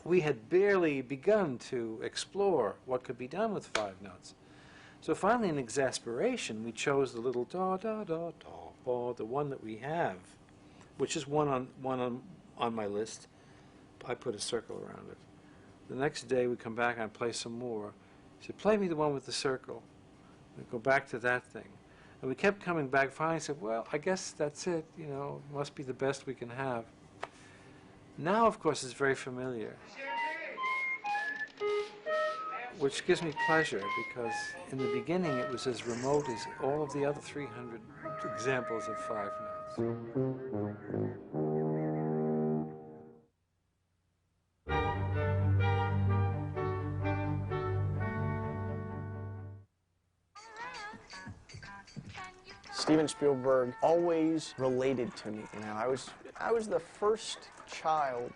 we had barely begun to explore what could be done with 5 notes. So finally, in exasperation, we chose the little da da da da, the one that we have, which is one on my list. I put a circle around it. The next day we come back and I play some more. He said, play me the one with the circle. We go back to that thing. And we kept coming back. Finally said, well, I guess that's it. You know, must be the best we can have. Now, of course, it's very familiar, which gives me pleasure because in the beginning it was as remote as all of the other 300 examples of 5 notes. Steven Spielberg always related to me. You know, I was the first child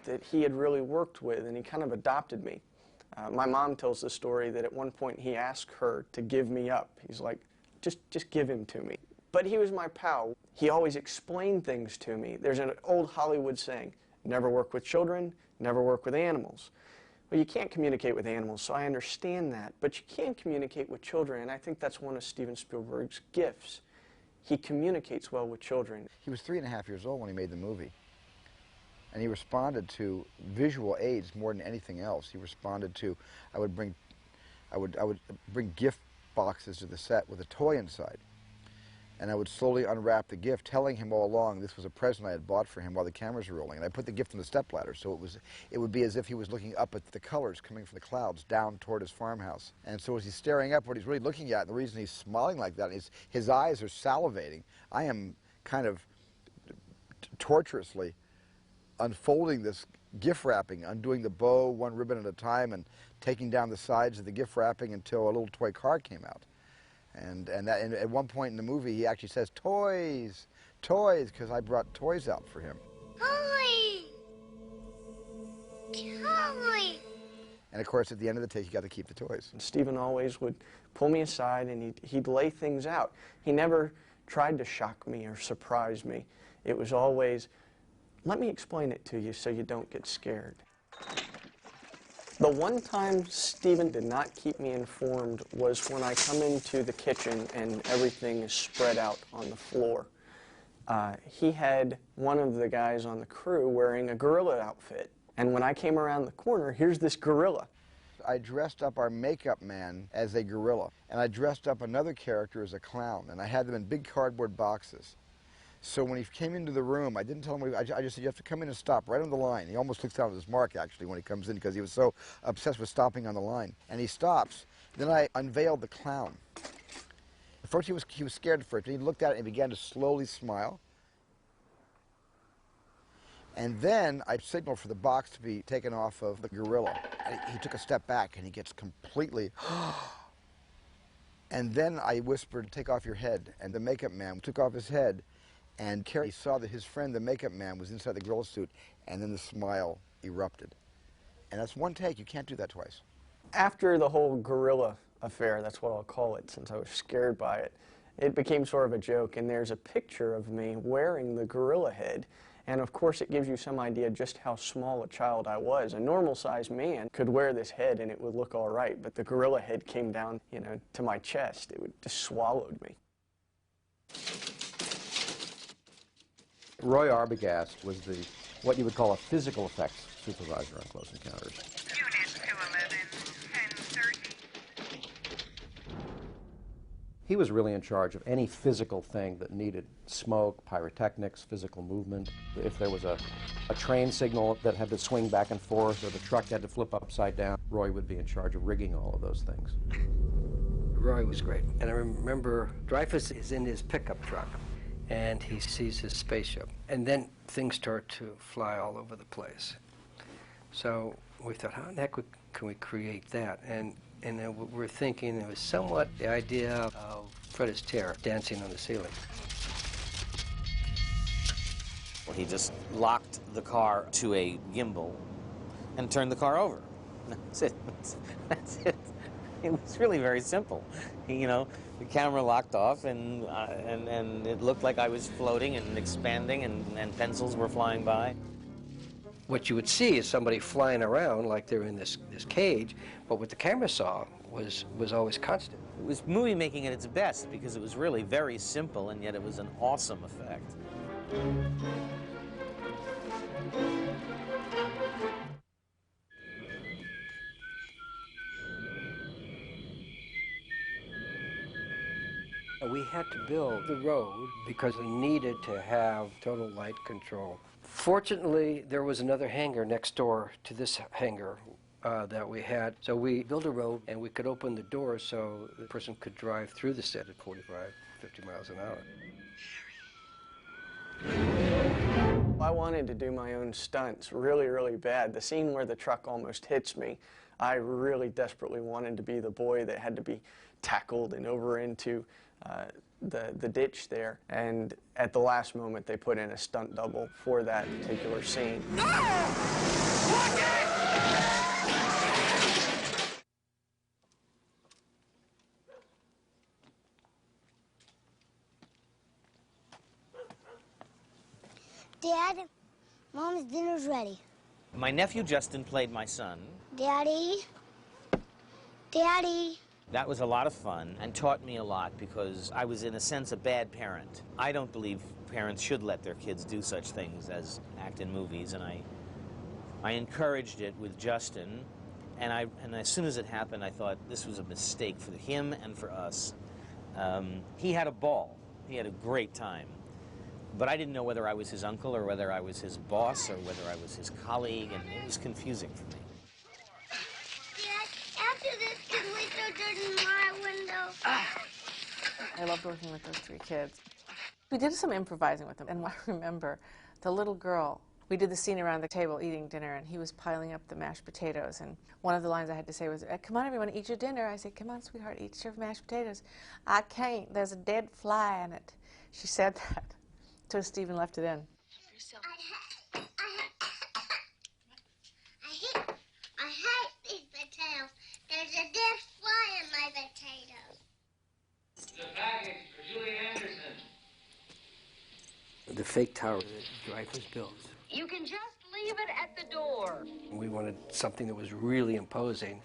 that he had really worked with, and he kind of adopted me. My mom tells the story that at one point he asked her to give me up. He's like, just give him to me. But he was my pal. He always explained things to me. There's an old Hollywood saying, never work with children, never work with animals. Well, you can't communicate with animals, so I understand that, but you can communicate with children, and I think that's one of Steven Spielberg's gifts. He communicates well with children. He was 3.5 years old when he made the movie, and he responded to visual aids more than anything else. He responded to, I would bring gift boxes to the set with a toy inside, and I would slowly unwrap the gift, telling him all along this was a present I had bought for him while the cameras were rolling. And I put the gift on the stepladder, so it would be as if he was looking up at the colors coming from the clouds down toward his farmhouse. And so as he's staring up, what he's really looking at, and the reason he's smiling like that is his eyes are salivating. I am kind of torturously unfolding this gift wrapping, undoing the bow one ribbon at a time, and taking down the sides of the gift wrapping until a little toy car came out. And at one point in the movie, he actually says, "Toys, toys," because I brought toys out for him. Toys! Toys! And of course, at the end of the take, you got to keep the toys. And Steven always would pull me aside and he'd lay things out. He never tried to shock me or surprise me. It was always, let me explain it to you so you don't get scared. The one time Steven did not keep me informed was when I come into the kitchen and everything is spread out on the floor. He had one of the guys on the crew wearing a gorilla outfit, and when I came around the corner, here's this gorilla. I dressed up our makeup man as a gorilla, and I dressed up another character as a clown, and I had them in big cardboard boxes. So when he came into the room, I didn't tell him, I just said, you have to come in and stop right on the line. He almost looks down at his mark, actually, when he comes in, because he was so obsessed with stopping on the line. And he stops. Then I unveiled the clown. At first, he was scared at first. He looked at it and began to slowly smile. And then I signaled for the box to be taken off of the gorilla. And he took a step back, and he gets completely... And then I whispered, "Take off your head." And the makeup man took off his head. And Cary saw that his friend, the makeup man, was inside the gorilla suit, and then the smile erupted. And that's one take. You can't do that twice. After the whole gorilla affair, that's what I'll call it since I was scared by it, it became sort of a joke, and there's a picture of me wearing the gorilla head. And of course, it gives you some idea just how small a child I was. A normal-sized man could wear this head and it would look all right, but the gorilla head came down, you know, to my chest. It just swallowed me. Roy Arbogast was what you would call a physical effects supervisor on Close Encounters. Unit 211, 1030. He was really in charge of any physical thing that needed smoke, pyrotechnics, physical movement. If there was a train signal that had to swing back and forth, or the truck had to flip upside down, Roy would be in charge of rigging all of those things. Roy was great. And I remember Dreyfuss is in his pickup truck, and he sees his spaceship. And then things start to fly all over the place. So we thought, how in the heck can we create that? And then we're thinking it was somewhat the idea of Fred Astaire dancing on the ceiling. He just locked the car to a gimbal and turned the car over. That's it. That's it. It was really very simple. You know, the camera locked off, and it looked like I was floating and expanding, and pencils were flying by. What you would see is somebody flying around like they're in this cage, but what the camera saw was always constant. It was movie making at its best because it was really very simple, and yet it was an awesome effect. We had to build the road because we needed to have total light control. Fortunately, there was another hangar next door to this hangar that we had. So we built a road, and we could open the doors so the person could drive through the set at 45, 50 miles an hour. I wanted to do my own stunts really, really bad. The scene where the truck almost hits me, I really desperately wanted to be the boy that had to be tackled and over into the ditch there. And at the last moment, they put in a stunt double for that particular scene. Dad, Mom's dinner's ready. My nephew Justin played my son. Daddy? Daddy? That was a lot of fun and taught me a lot because I was, in a sense, a bad parent. I don't believe parents should let their kids do such things as act in movies, and I encouraged it with Justin, and as soon as it happened, I thought this was a mistake for him and for us. He had a ball. He had a great time. But I didn't know whether I was his uncle or whether I was his boss or whether I was his colleague, and it was confusing for me. Dad, after this, can we throw dirt in my window? I loved working with those three kids. We did some improvising with them, and I remember the little girl, we did the scene around the table eating dinner, and he was piling up the mashed potatoes, and one of the lines I had to say was, come on, everyone, eat your dinner. I said, come on, sweetheart, eat your mashed potatoes. I can't, there's a dead fly in it. She said that. So Stephen left it in. I hate these potatoes. There's a dead fly in my potatoes. The package for Julie Anderson. The fake tower that Dreyfuss built. You can just leave it at the door. We wanted something that was really imposing.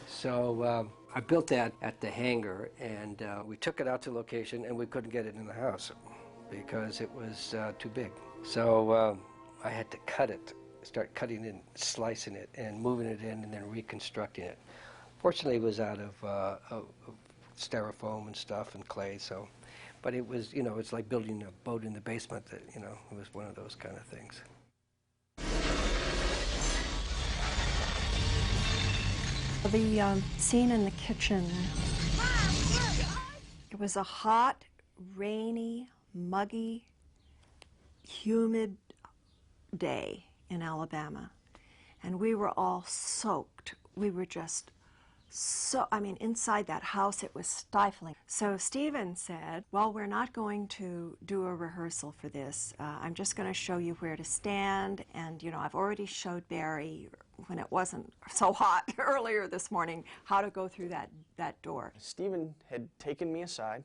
So I built that at the hangar, and we took it out to location, and we couldn't get it in the house because it was too big. So I had to cut it, start cutting it, slicing it, and moving it in, and then reconstructing it. Fortunately, it was out of styrofoam and stuff and clay, so. But it was, it's like building a boat in the basement that, it was one of those kind of things. The scene in the kitchen, it was a hot, rainy, muggy, humid day in Alabama, and we were all soaked. We were just inside that house, it was stifling. So Stephen said, well, we're not going to do a rehearsal for this. I'm just going to show you where to stand, and, I've already showed Barry, when it wasn't so hot earlier this morning, how to go through that door. Stephen had taken me aside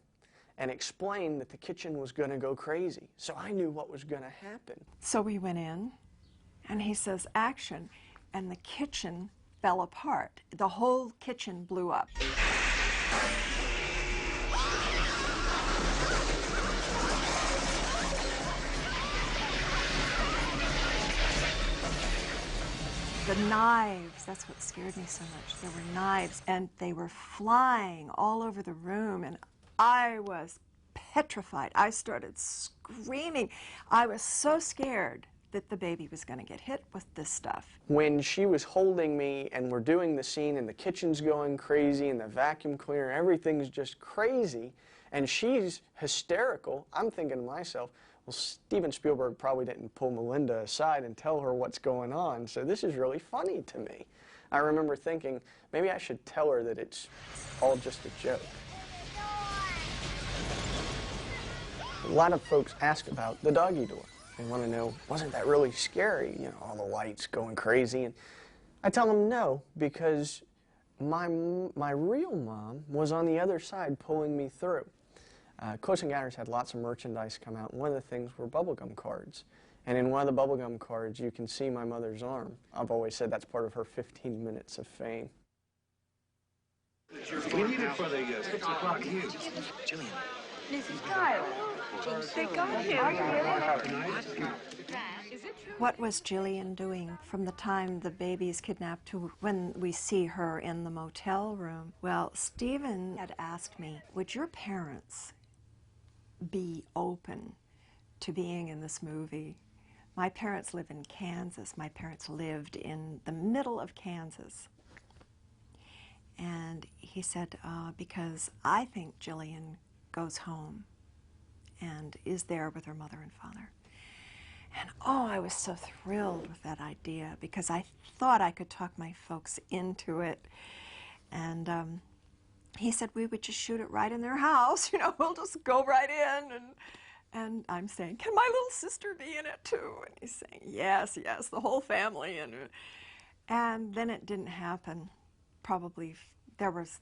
and explained that the kitchen was going to go crazy, so I knew what was going to happen. So we went in, and he says, action, and the kitchen fell apart. The whole kitchen blew up. The knives, that's what scared me so much. There were knives, and they were flying all over the room, and I was petrified. I started screaming. I was so scared that the baby was going to get hit with this stuff. When she was holding me and we're doing the scene and the kitchen's going crazy and the vacuum cleaner, everything's just crazy, and she's hysterical, I'm thinking to myself, well, Steven Spielberg probably didn't pull Melinda aside and tell her what's going on, so this is really funny to me. I remember thinking, maybe I should tell her that it's all just a joke. A lot of folks ask about the doggy door. They want to know, wasn't that really scary? All the lights going crazy. And I tell them no, because my real mom was on the other side pulling me through. Close Encounters had lots of merchandise come out, and one of the things were bubblegum cards. And in one of the bubblegum cards, you can see my mother's arm. I've always said that's part of her 15 minutes of fame. We need it for the 6 o'clock news. Jillian. This is Kyle. They got him. What was Jillian doing from the time the baby is kidnapped to when we see her in the motel room? Well, Stephen had asked me, would your parents be open to being in this movie? My parents live in Kansas. My parents lived in the middle of Kansas. And he said, because I think Jillian goes home and is there with her mother and father. And I was so thrilled with that idea because I thought I could talk my folks into it. And he said we would just shoot it right in their house, we'll just go right in. And I'm saying, can my little sister be in it too? And he's saying, yes, the whole family. And then it didn't happen, probably there was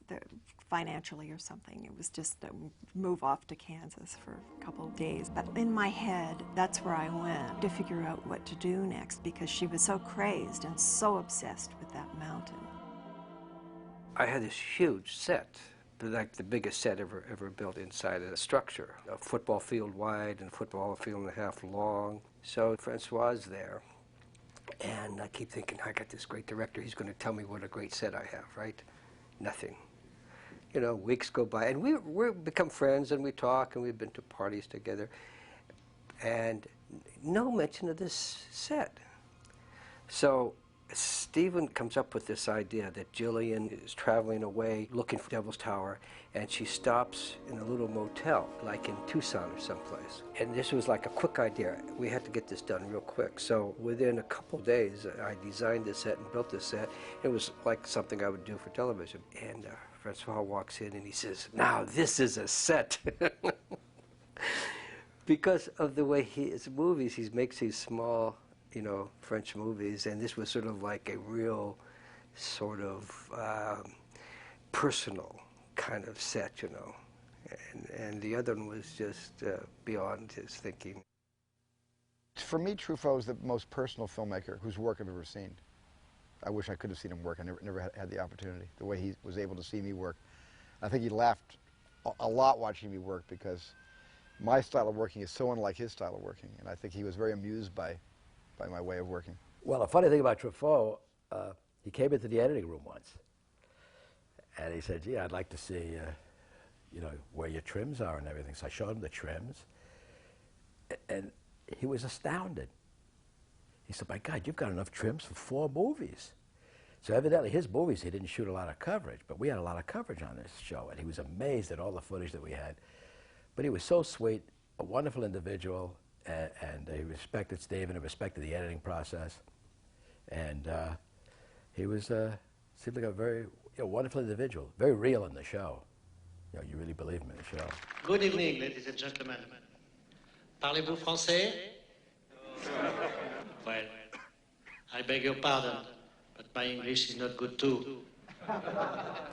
financially or something. It was just a move off to Kansas for a couple of days. But in my head, that's where I went to figure out what to do next, because she was so crazed and so obsessed with that mountain. I had this huge set, like the biggest set ever built inside a structure, a football field wide and a football field and a half long. So Francois is there, and I keep thinking, I got this great director, he's going to tell me what a great set I have, right? Nothing. You know, weeks go by, and we become friends, and we talk, and we've been to parties together, and no mention of this set. So Stephen comes up with this idea that Jillian is traveling away looking for Devil's Tower, and she stops in a little motel, like in Tucson or someplace. And this was like a quick idea. We had to get this done real quick. So within a couple days, I designed this set and built this set. It was like something I would do for television. And Francois walks in and he says, "Now this is a set." Because of the way his movies, he makes these small, you know, French movies, and this was sort of like a real sort of personal kind of set, you know. And the other one was just beyond his thinking. For me, Truffaut is the most personal filmmaker whose work I've ever seen. I wish I could have seen him work. I never had the opportunity. The way he was able to see me work. I think he laughed a lot watching me work, because my style of working is so unlike his style of working, and I think he was very amused by my way of working. Well, a funny thing about Truffaut, he came into the editing room once, and he said, "Gee, I'd like to see, you know, where your trims are and everything." So I showed him the trims, and he was astounded. He said, "My God, you've got enough trims for 4 movies." So evidently his movies, he didn't shoot a lot of coverage, but we had a lot of coverage on this show, and he was amazed at all the footage that we had. But he was so sweet, a wonderful individual, and he respected Stephen and respected the editing process. And he was, seemed like a very wonderful individual, very real in the show. You know, you really believe him in the show. Good evening, ladies and gentlemen. Parlez-vous français? Well, I beg your pardon, but my English is not good too.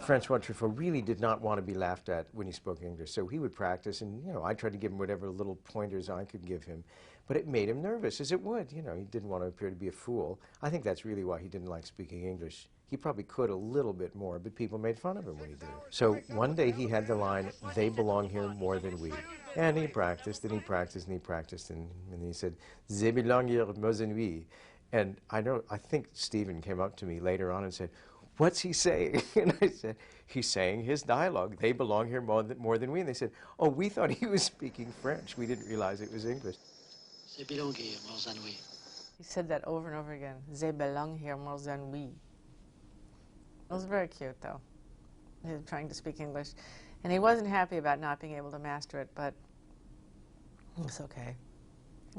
Francois Truffaut really did not want to be laughed at when he spoke English, so he would practice, and, you know, I tried to give him whatever little pointers I could give him, but it made him nervous, as it would. You know, he didn't want to appear to be a fool. I think that's really why he didn't like speaking English. He probably could a little bit more, but people made fun of him when he did. So one day he had the line, "They belong here more than we." And he practiced, and he practiced, and he practiced, and he said, "They belong here more than we." And I think Stephen came up to me later on and said, "What's he saying?" And I said, "He's saying his dialogue. They belong here more than we." And they said, "Oh, we thought he was speaking French. We didn't realize it was English." They belong here more than we. He said that over and over again. They belong here more than we. It was very cute, though. He was trying to speak English. And he wasn't happy about not being able to master it, but it's okay.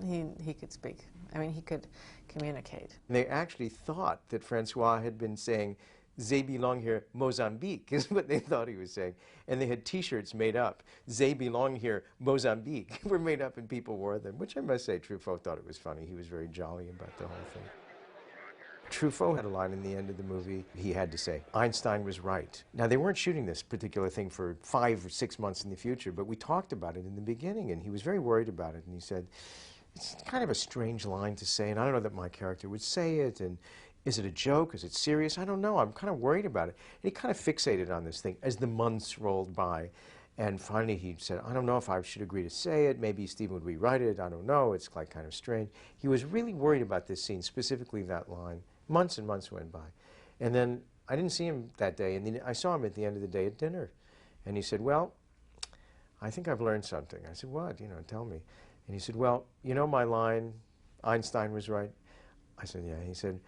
He could speak. I mean, he could communicate. They actually thought that Francois had been saying, "They belong here, Mozambique," is what they thought he was saying. And they had T-shirts made up. "They belong here, Mozambique," were made up and people wore them, which I must say Truffaut thought it was funny. He was very jolly about the whole thing. Truffaut had a line in the end of the movie. He had to say, "Einstein was right." Now, they weren't shooting this particular thing for 5 or 6 months in the future, but we talked about it in the beginning, and he was very worried about it, and he said, "It's kind of a strange line to say, and I don't know that my character would say it, and is it a joke? Is it serious? I don't know. I'm kind of worried about it." And he kind of fixated on this thing as the months rolled by. And finally he said, "I don't know if I should agree to say it. Maybe Stephen would rewrite it. I don't know. It's like kind of strange." He was really worried about this scene, specifically that line. Months and months went by. And then I didn't see him that day, and then I saw him at the end of the day at dinner. And he said, "Well, I think I've learned something." I said, "What? You know, tell me." And he said, "Well, you know my line, Einstein was right?" I said, "Yeah." He said,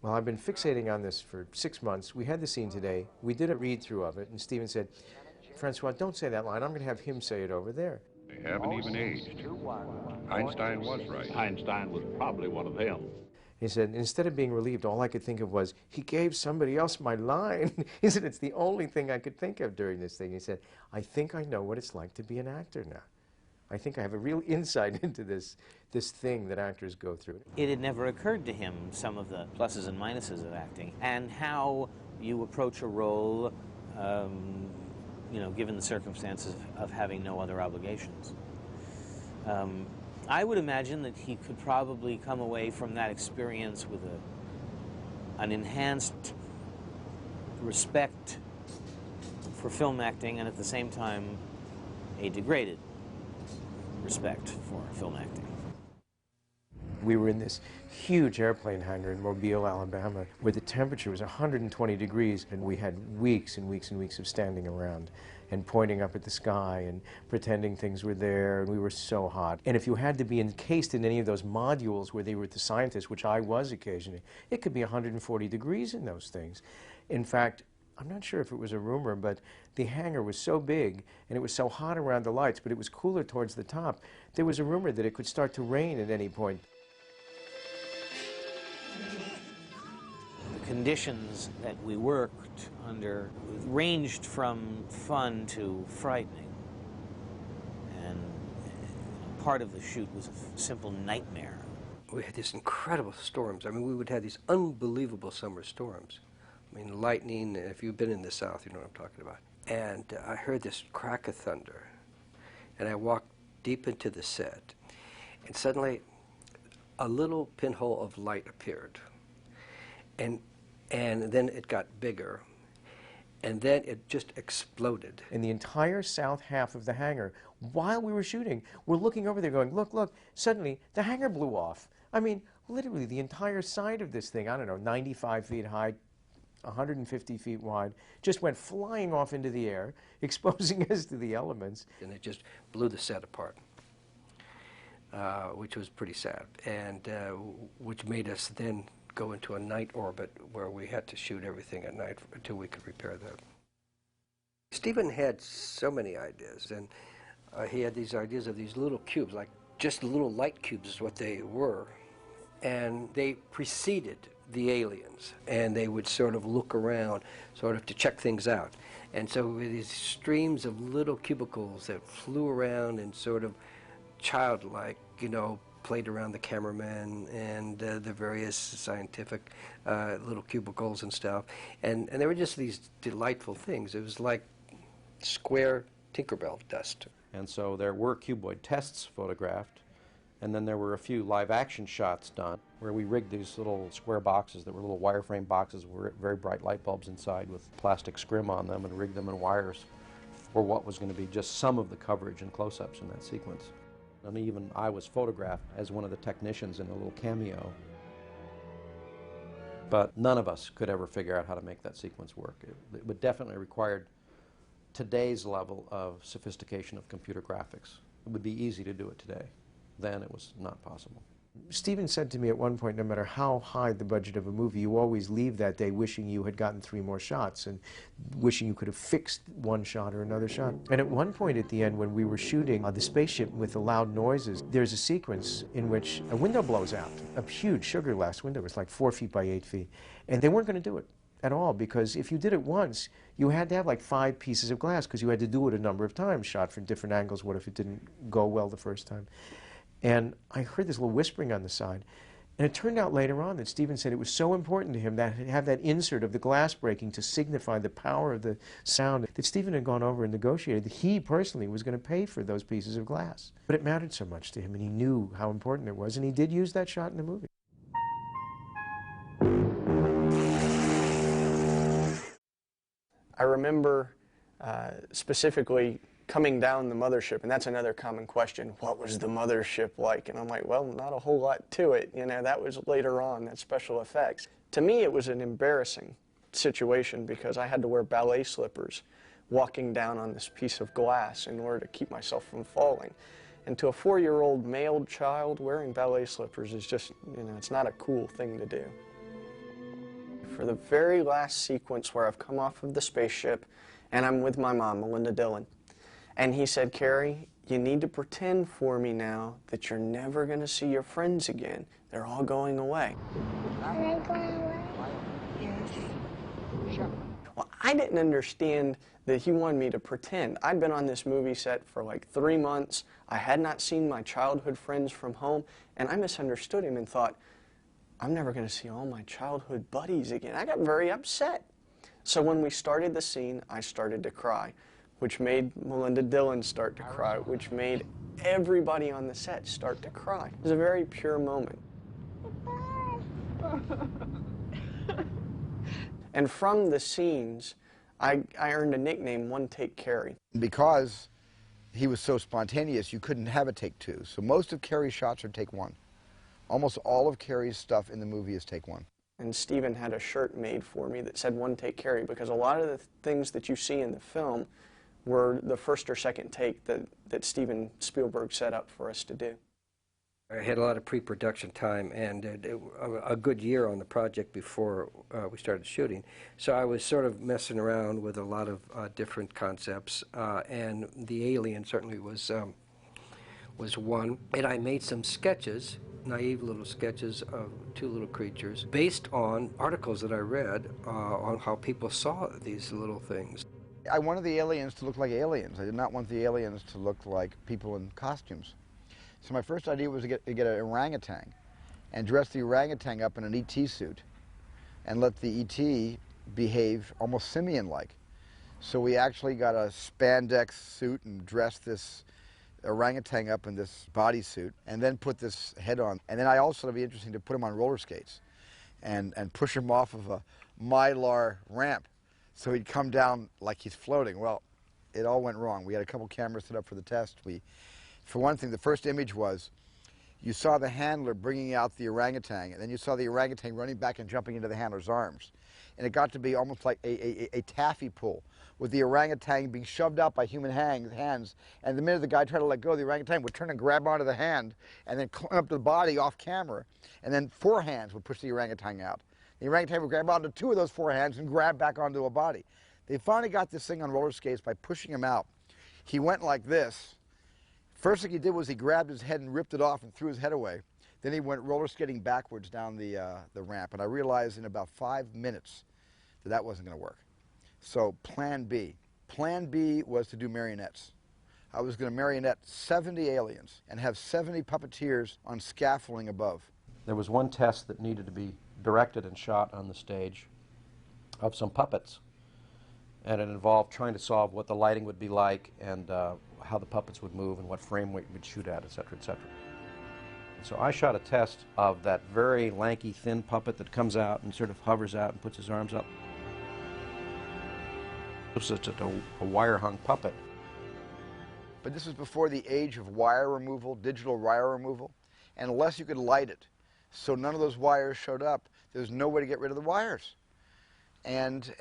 "Well, I've been fixating on this for 6 months. We had the scene today. We did a read-through of it." And Stephen said, "Francois, don't say that line. I'm going to have him say it over there." They haven't even aged. Einstein was right. Einstein was probably one of them. He said, instead of being relieved, all I could think of was, he gave somebody else my line. He said, it's the only thing I could think of during this thing. He said, I think I know what it's like to be an actor now. I think I have a real insight into this thing that actors go through. It had never occurred to him, some of the pluses and minuses of acting, and how you approach a role you know, given the circumstances of having no other obligations. I would imagine that he could probably come away from that experience with an enhanced respect for film acting, and at the same time a degraded respect for film acting. We were in this huge airplane hangar in Mobile, Alabama, where the temperature was 120 degrees, and we had weeks and weeks and weeks of standing around and pointing up at the sky and pretending things were there, and we were so hot. And if you had to be encased in any of those modules where they were with the scientists, which I was occasionally, it could be 140 degrees in those things. In fact, I'm not sure if it was a rumor, but the hangar was so big and it was so hot around the lights, but it was cooler towards the top. There was a rumor that it could start to rain at any point. The conditions that we worked under ranged from fun to frightening. And part of the shoot was a simple nightmare. We had these incredible storms. I mean, we would have these unbelievable summer storms. I mean, lightning, if you've been in the South, you know what I'm talking about. And I heard this crack of thunder, and I walked deep into the set, and suddenly a little pinhole of light appeared. And then it got bigger, and then it just exploded. In the entire south half of the hangar, while we were shooting, we're looking over there going, look, look, suddenly the hangar blew off. I mean, literally the entire side of this thing, I don't know, 95 feet high, 150 feet wide, just went flying off into the air, exposing us to the elements. And it just blew the set apart, which was pretty sad, and which made us then go into a night orbit where we had to shoot everything at night until we could repair that. Stephen had so many ideas, and he had these ideas of these little cubes, like just little light cubes is what they were, and they preceded the aliens, and they would sort of look around sort of to check things out. And so with these streams of little cubicles that flew around and sort of childlike, you know, played around the cameraman and the various scientific little cubicles and stuff. And they were just these delightful things. It was like square Tinkerbell dust. And so there were cuboid tests photographed, and then there were a few live action shots done where we rigged these little square boxes that were little wireframe boxes with very bright light bulbs inside with plastic scrim on them, and rigged them in wires for what was going to be just some of the coverage and close-ups in that sequence. And even I was photographed as one of the technicians in a little cameo. But none of us could ever figure out how to make that sequence work. It would definitely require today's level of sophistication of computer graphics. It would be easy to do it today. Then it was not possible. Stephen said to me at one point, no matter how high the budget of a movie, you always leave that day wishing you had gotten 3 more shots and wishing you could have fixed one shot or another shot. And at one point at the end, when we were shooting the spaceship with the loud noises, there's a sequence in which a window blows out, a huge sugar glass window. It's like 4 feet by 8 feet. And they weren't going to do it at all, because if you did it once, you had to have like 5 pieces of glass, because you had to do it a number of times, shot from different angles. What if it didn't go well the first time? And I heard this little whispering on the side. And it turned out later on that Stephen said it was so important to him that to have that insert of the glass breaking to signify the power of the sound, that Stephen had gone over and negotiated that he personally was going to pay for those pieces of glass. But it mattered so much to him, and he knew how important it was, and he did use that shot in the movie. I remember specifically coming down the mothership, and that's another common question. What was the mothership like? And I'm like, well, not a whole lot to it. You know, that was later on, that special effects. To me, it was an embarrassing situation because I had to wear ballet slippers walking down on this piece of glass in order to keep myself from falling. And to a 4-year-old male child, wearing ballet slippers is just, you know, it's not a cool thing to do. For the very last sequence where I've come off of the spaceship and I'm with my mom, Melinda Dillon, and he said, Cary, you need to pretend for me now that you're never going to see your friends again. They're all going away. Are they going away? Yes. Well, I didn't understand that he wanted me to pretend. I'd been on this movie set for like 3 months. I had not seen my childhood friends from home, and I misunderstood him and thought, I'm never going to see all my childhood buddies again. I got very upset. So when we started the scene, I started to cry, which made Melinda Dillon start to cry, which made everybody on the set start to cry. It was a very pure moment. And from the scenes, I earned a nickname, One Take Cary. Because he was so spontaneous, you couldn't have a take two. So most of Cary's shots are take one. Almost all of Cary's stuff in the movie is take one. And Stephen had a shirt made for me that said One Take Cary, because a lot of the things that you see in the film were the first or second take that Steven Spielberg set up for us to do. I had a lot of pre-production time and a good year on the project before we started shooting. So I was sort of messing around with a lot of different concepts, and the alien certainly was one. And I made some sketches, naive little sketches of two little creatures, based on articles that I read on how people saw these little things. I wanted the aliens to look like aliens. I did not want the aliens to look like people in costumes. So my first idea was to get an orangutan and dress the orangutan up in an ET suit and let the ET behave almost simian-like. So we actually got a spandex suit and dressed this orangutan up in this bodysuit and then put this head on. And then I also thought it'd be interesting to put him on roller skates and push him off of a mylar ramp so he'd come down like he's floating. Well, it all went wrong. We had a couple cameras set up for the test. For one thing, the first image was you saw the handler bringing out the orangutan, and then you saw the orangutan running back and jumping into the handler's arms. And it got to be almost like a taffy pull, with the orangutan being shoved out by human hands, and the minute the guy tried to let go, the orangutan would turn and grab onto the hand, and then climb up to the body off camera, and then 4 hands would push the orangutan out. The orangutan would grab onto 2 of those 4 hands and grab back onto a body. They finally got this thing on roller skates by pushing him out. He went like this. First thing he did was he grabbed his head and ripped it off and threw his head away. Then he went roller skating backwards down the ramp, and I realized in about 5 minutes that that wasn't going to work. So Plan B. Plan B was to do marionettes. I was going to marionette 70 aliens and have 70 puppeteers on scaffolding above. There was one test that needed to be directed and shot on the stage of some puppets, and it involved trying to solve what the lighting would be like and how the puppets would move and what frame weight we'd shoot at, etc., etc. So I shot a test of that very lanky, thin puppet that comes out and sort of hovers out and puts his arms up. It was just a wire-hung puppet. But this was before the age of wire removal, digital wire removal, and unless you could light it, so none of those wires showed up, there was no way to get rid of the wires. And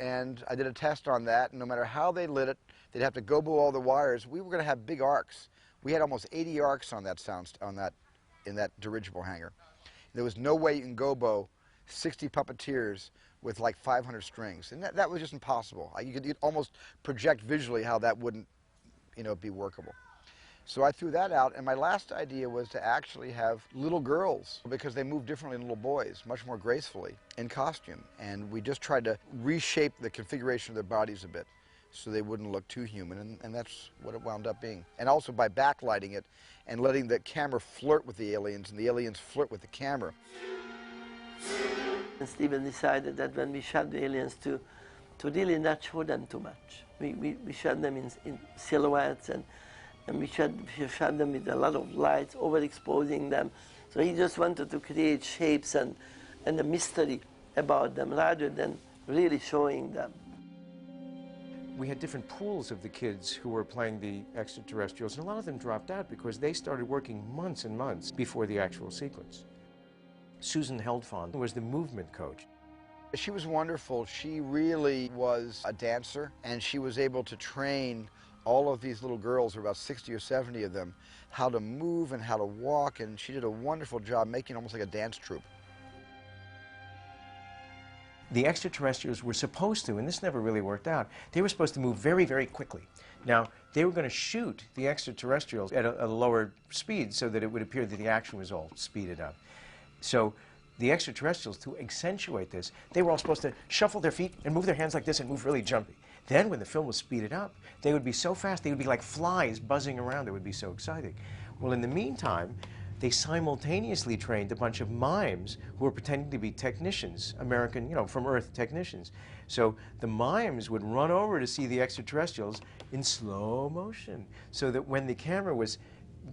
I did a test on that, and no matter how they lit it, they'd have to gobo all the wires. We were going to have big arcs. We had almost 80 arcs on that in that dirigible hangar. There was no way you can gobo 60 puppeteers with like 500 strings, and that was just impossible. You could almost project visually how that wouldn't, be workable. So I threw that out, and my last idea was to actually have little girls, because they move differently than little boys, much more gracefully, in costume. And we just tried to reshape the configuration of their bodies a bit so they wouldn't look too human, and that's what it wound up being. And also by backlighting it and letting the camera flirt with the aliens and the aliens flirt with the camera. And Steven decided that when we shot the aliens to really not show them too much. We shot them in silhouettes, and we shot them with a lot of lights, overexposing them. So he just wanted to create shapes and a mystery about them rather than really showing them. We had different pools of the kids who were playing the extraterrestrials, and a lot of them dropped out because they started working months and months before the actual sequence. Susan Heldfond was the movement coach. She was wonderful. She really was a dancer, and she was able to train all of these little girls, there were about 60 or 70 of them, how to move and how to walk, and she did a wonderful job making almost like a dance troupe. The extraterrestrials were supposed to, and this never really worked out, they were supposed to move very, very quickly. Now, they were going to shoot the extraterrestrials at a lower speed so that it would appear that the action was all speeded up. So the extraterrestrials, to accentuate this, they were all supposed to shuffle their feet and move their hands like this and move really jumpy. Then when the film was speeded up, they would be so fast, they would be like flies buzzing around. It would be so exciting. Well, in the meantime, they simultaneously trained a bunch of mimes who were pretending to be technicians, American, from Earth technicians. So the mimes would run over to see the extraterrestrials in slow motion, so that when the camera was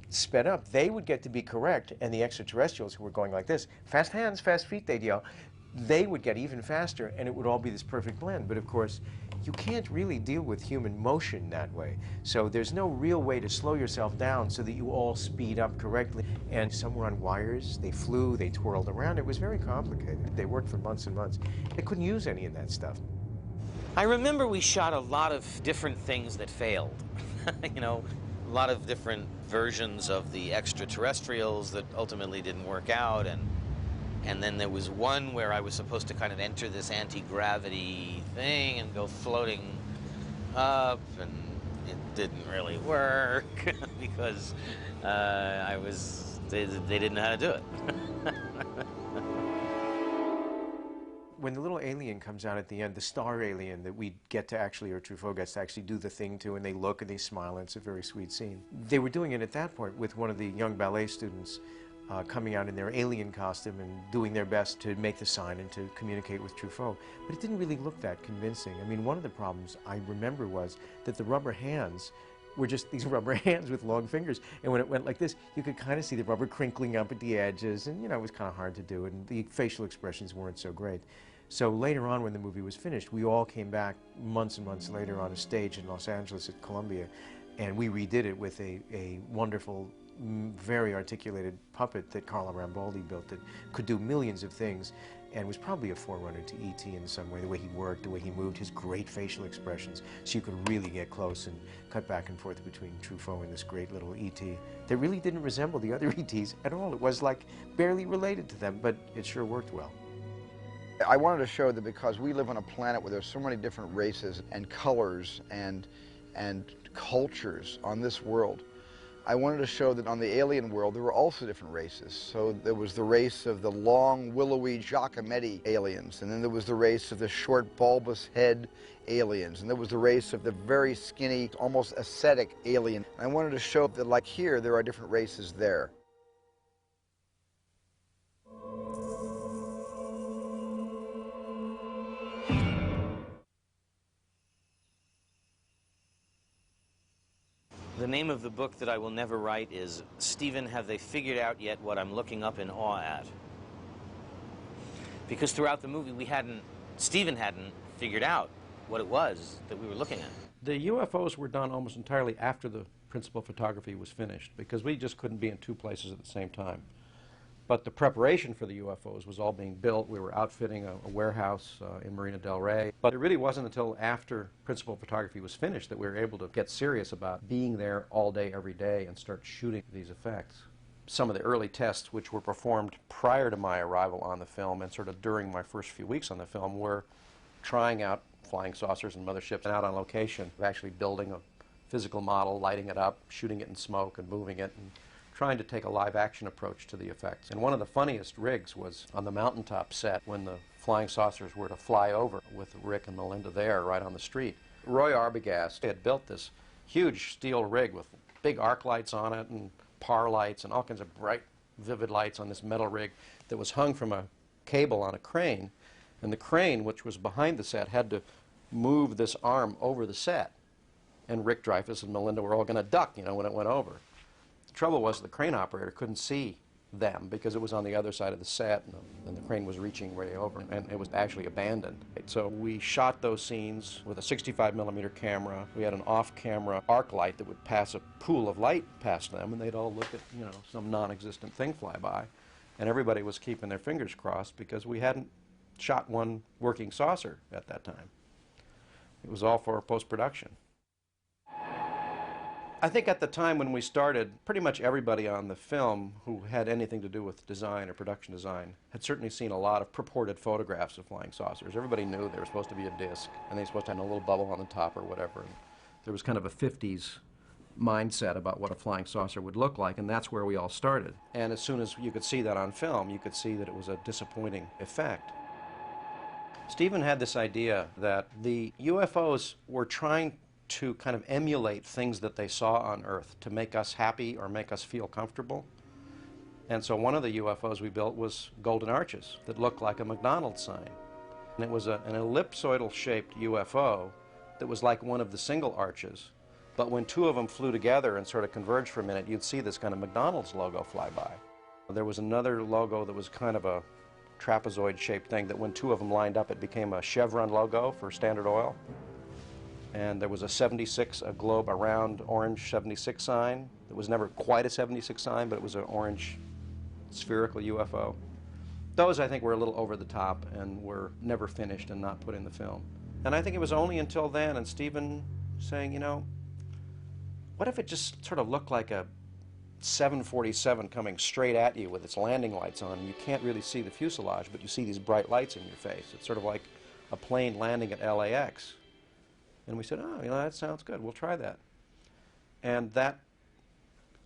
sped up, they would get to be correct, and the extraterrestrials who were going like this, fast hands, fast feet, they'd yell, they would get even faster, and it would all be this perfect blend. But of course, you can't really deal with human motion that way. So there's no real way to slow yourself down so that you all speed up correctly. And some were on wires, they flew, they twirled around. It was very complicated. They worked for months and months. They couldn't use any of that stuff. I remember we shot a lot of different things that failed. A lot of different versions of the extraterrestrials that ultimately didn't work out, and then there was one where I was supposed to kind of enter this anti-gravity thing and go floating up, and it didn't really work because they didn't know how to do it. When the little alien comes out at the end, the star alien that we get to actually, or Truffaut gets to actually do the thing to, and they look and they smile, and it's a very sweet scene. They were doing it at that point with one of the young ballet students coming out in their alien costume and doing their best to make the sign and to communicate with Truffaut. But it didn't really look that convincing. I mean, one of the problems I remember was that the rubber hands were just these rubber hands with long fingers. And when it went like this, you could kind of see the rubber crinkling up at the edges, and it was kind of hard to do, and the facial expressions weren't so great. So later on, when the movie was finished, we all came back months and months later on a stage in Los Angeles at Columbia, and we redid it with a wonderful, very articulated puppet that Carlo Rambaldi built that could do millions of things and was probably a forerunner to E.T. in some way, the way he worked, the way he moved, his great facial expressions, so you could really get close and cut back and forth between Truffaut and this great little E.T. that really didn't resemble the other E.T.s at all. It was like barely related to them, but it sure worked well. I wanted to show that because we live on a planet where there's so many different races and colors and cultures on this world, I wanted to show that on the alien world there were also different races. So there was the race of the long, willowy Giacometti aliens, and then there was the race of the short, bulbous head aliens, and there was the race of the very skinny, almost ascetic alien. I wanted to show that, like here, there are different races there. The name of the book that I will never write is Stephen, Have They Figured Out Yet What I'm Looking Up in Awe At? Because throughout the movie Stephen hadn't figured out what it was that we were looking at. The UFOs were done almost entirely after the principal photography was finished because we just couldn't be in two places at the same time. But the preparation for the UFOs was all being built. We were outfitting a warehouse in Marina del Rey. But it really wasn't until after principal photography was finished that we were able to get serious about being there all day, every day, and start shooting these effects. Some of the early tests, which were performed prior to my arrival on the film and sort of during my first few weeks on the film, were trying out flying saucers and motherships and out on location, actually building a physical model, lighting it up, shooting it in smoke and moving it, and trying to take a live-action approach to the effects. And one of the funniest rigs was on the mountaintop set when the flying saucers were to fly over with Rick and Melinda there right on the street. Roy Arbogast had built this huge steel rig with big arc lights on it and par lights and all kinds of bright, vivid lights on this metal rig that was hung from a cable on a crane. And the crane, which was behind the set, had to move this arm over the set. And Rick Dreyfuss and Melinda were all going to duck, when it went over. The trouble was the crane operator couldn't see them because it was on the other side of the set and the crane was reaching way over and it was actually abandoned. So we shot those scenes with a 65mm camera. We had an off-camera arc light that would pass a pool of light past them and they'd all look at, some non-existent thing fly by. And everybody was keeping their fingers crossed because we hadn't shot one working saucer at that time. It was all for post-production. I think at the time when we started, pretty much everybody on the film who had anything to do with design or production design had certainly seen a lot of purported photographs of flying saucers. Everybody knew they were supposed to be a disc, and they were supposed to have a little bubble on the top or whatever. And there was kind of a 50s mindset about what a flying saucer would look like, and that's where we all started. And as soon as you could see that on film, you could see that it was a disappointing effect. Stephen had this idea that the UFOs were trying to kind of emulate things that they saw on Earth to make us happy or make us feel comfortable. And so one of the UFOs we built was golden arches that looked like a McDonald's sign. And it was an ellipsoidal-shaped UFO that was like one of the single arches. But when two of them flew together and sort of converged for a minute, you'd see this kind of McDonald's logo fly by. There was another logo that was kind of a trapezoid-shaped thing that when two of them lined up, it became a chevron logo for Standard Oil. And there was a globe, a round orange 76 sign. It was never quite a 76 sign, but it was an orange spherical UFO. Those, I think, were a little over the top and were never finished and not put in the film. And I think it was only until then, and Stephen saying, you know, what if it just sort of looked like a 747 coming straight at you with its landing lights on, and you can't really see the fuselage, but you see these bright lights in your face. It's sort of like a plane landing at LAX. And we said, oh, you know, that sounds good. We'll try that. And that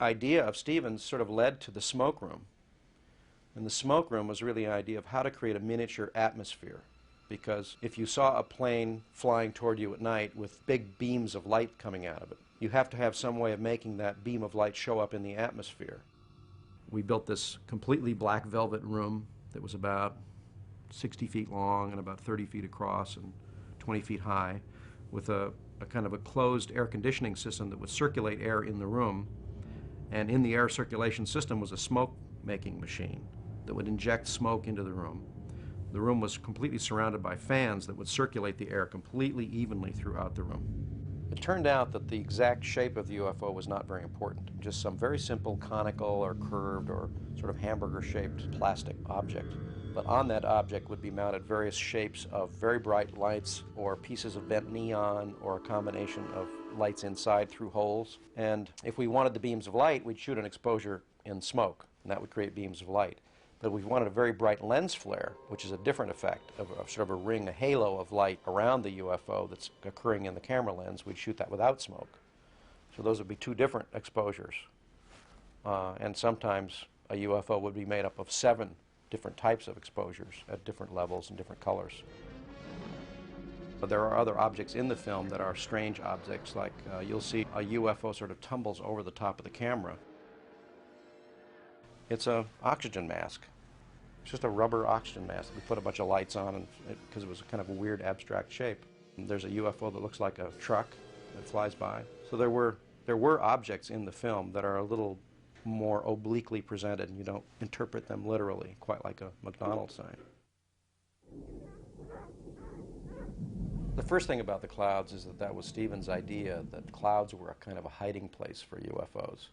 idea of Stephen's sort of led to the smoke room. And the smoke room was really an idea of how to create a miniature atmosphere. Because if you saw a plane flying toward you at night with big beams of light coming out of it, you have to have some way of making that beam of light show up in the atmosphere. We built this completely black velvet room that was about 60 feet long and about 30 feet across and 20 feet high, with a kind of a closed air conditioning system that would circulate air in the room. And in the air circulation system was a smoke-making machine that would inject smoke into the room. The room was completely surrounded by fans that would circulate the air completely evenly throughout the room. It turned out that the exact shape of the UFO was not very important, just some very simple conical or curved or sort of hamburger-shaped plastic object. But on that object would be mounted various shapes of very bright lights or pieces of bent neon or a combination of lights inside through holes. And if we wanted the beams of light, we'd shoot an exposure in smoke, and that would create beams of light. But if we wanted a very bright lens flare, which is a different effect of sort of a ring, a halo of light around the UFO that's occurring in the camera lens, we'd shoot that without smoke. So those would be two different exposures. And sometimes a UFO would be made up of 7 different types of exposures at different levels and different colors. But there are other objects in the film that are strange objects, like you'll see a UFO sort of tumbles over the top of the camera. It's an oxygen mask. It's just a rubber oxygen mask. We put a bunch of lights on because it was kind of a weird abstract shape. And there's a UFO that looks like a truck that flies by. So there were objects in the film that are a little more obliquely presented, and you don't interpret them literally, quite like a McDonald's sign. The first thing about the clouds is that was Stephen's idea, that clouds were a kind of a hiding place for UFOs.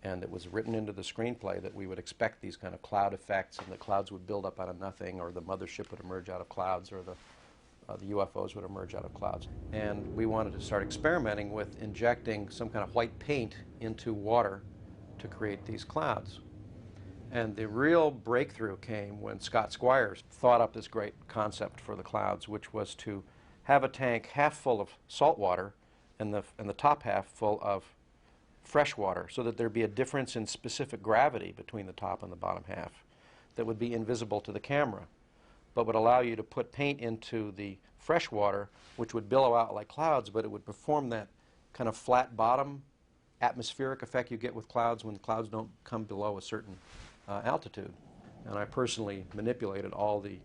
And it was written into the screenplay that we would expect these kind of cloud effects, and the clouds would build up out of nothing, or the mothership would emerge out of clouds, or the UFOs would emerge out of clouds. And we wanted to start experimenting with injecting some kind of white paint into water to create these clouds. And the real breakthrough came when Scott Squires thought up this great concept for the clouds, which was to have a tank half full of salt water and the top half full of fresh water, so that there'd be a difference in specific gravity between the top and the bottom half that would be invisible to the camera, but would allow you to put paint into the fresh water, which would billow out like clouds, but it would perform that kind of flat bottom atmospheric effect you get with clouds when the clouds don't come below a certain altitude. And I personally manipulated all the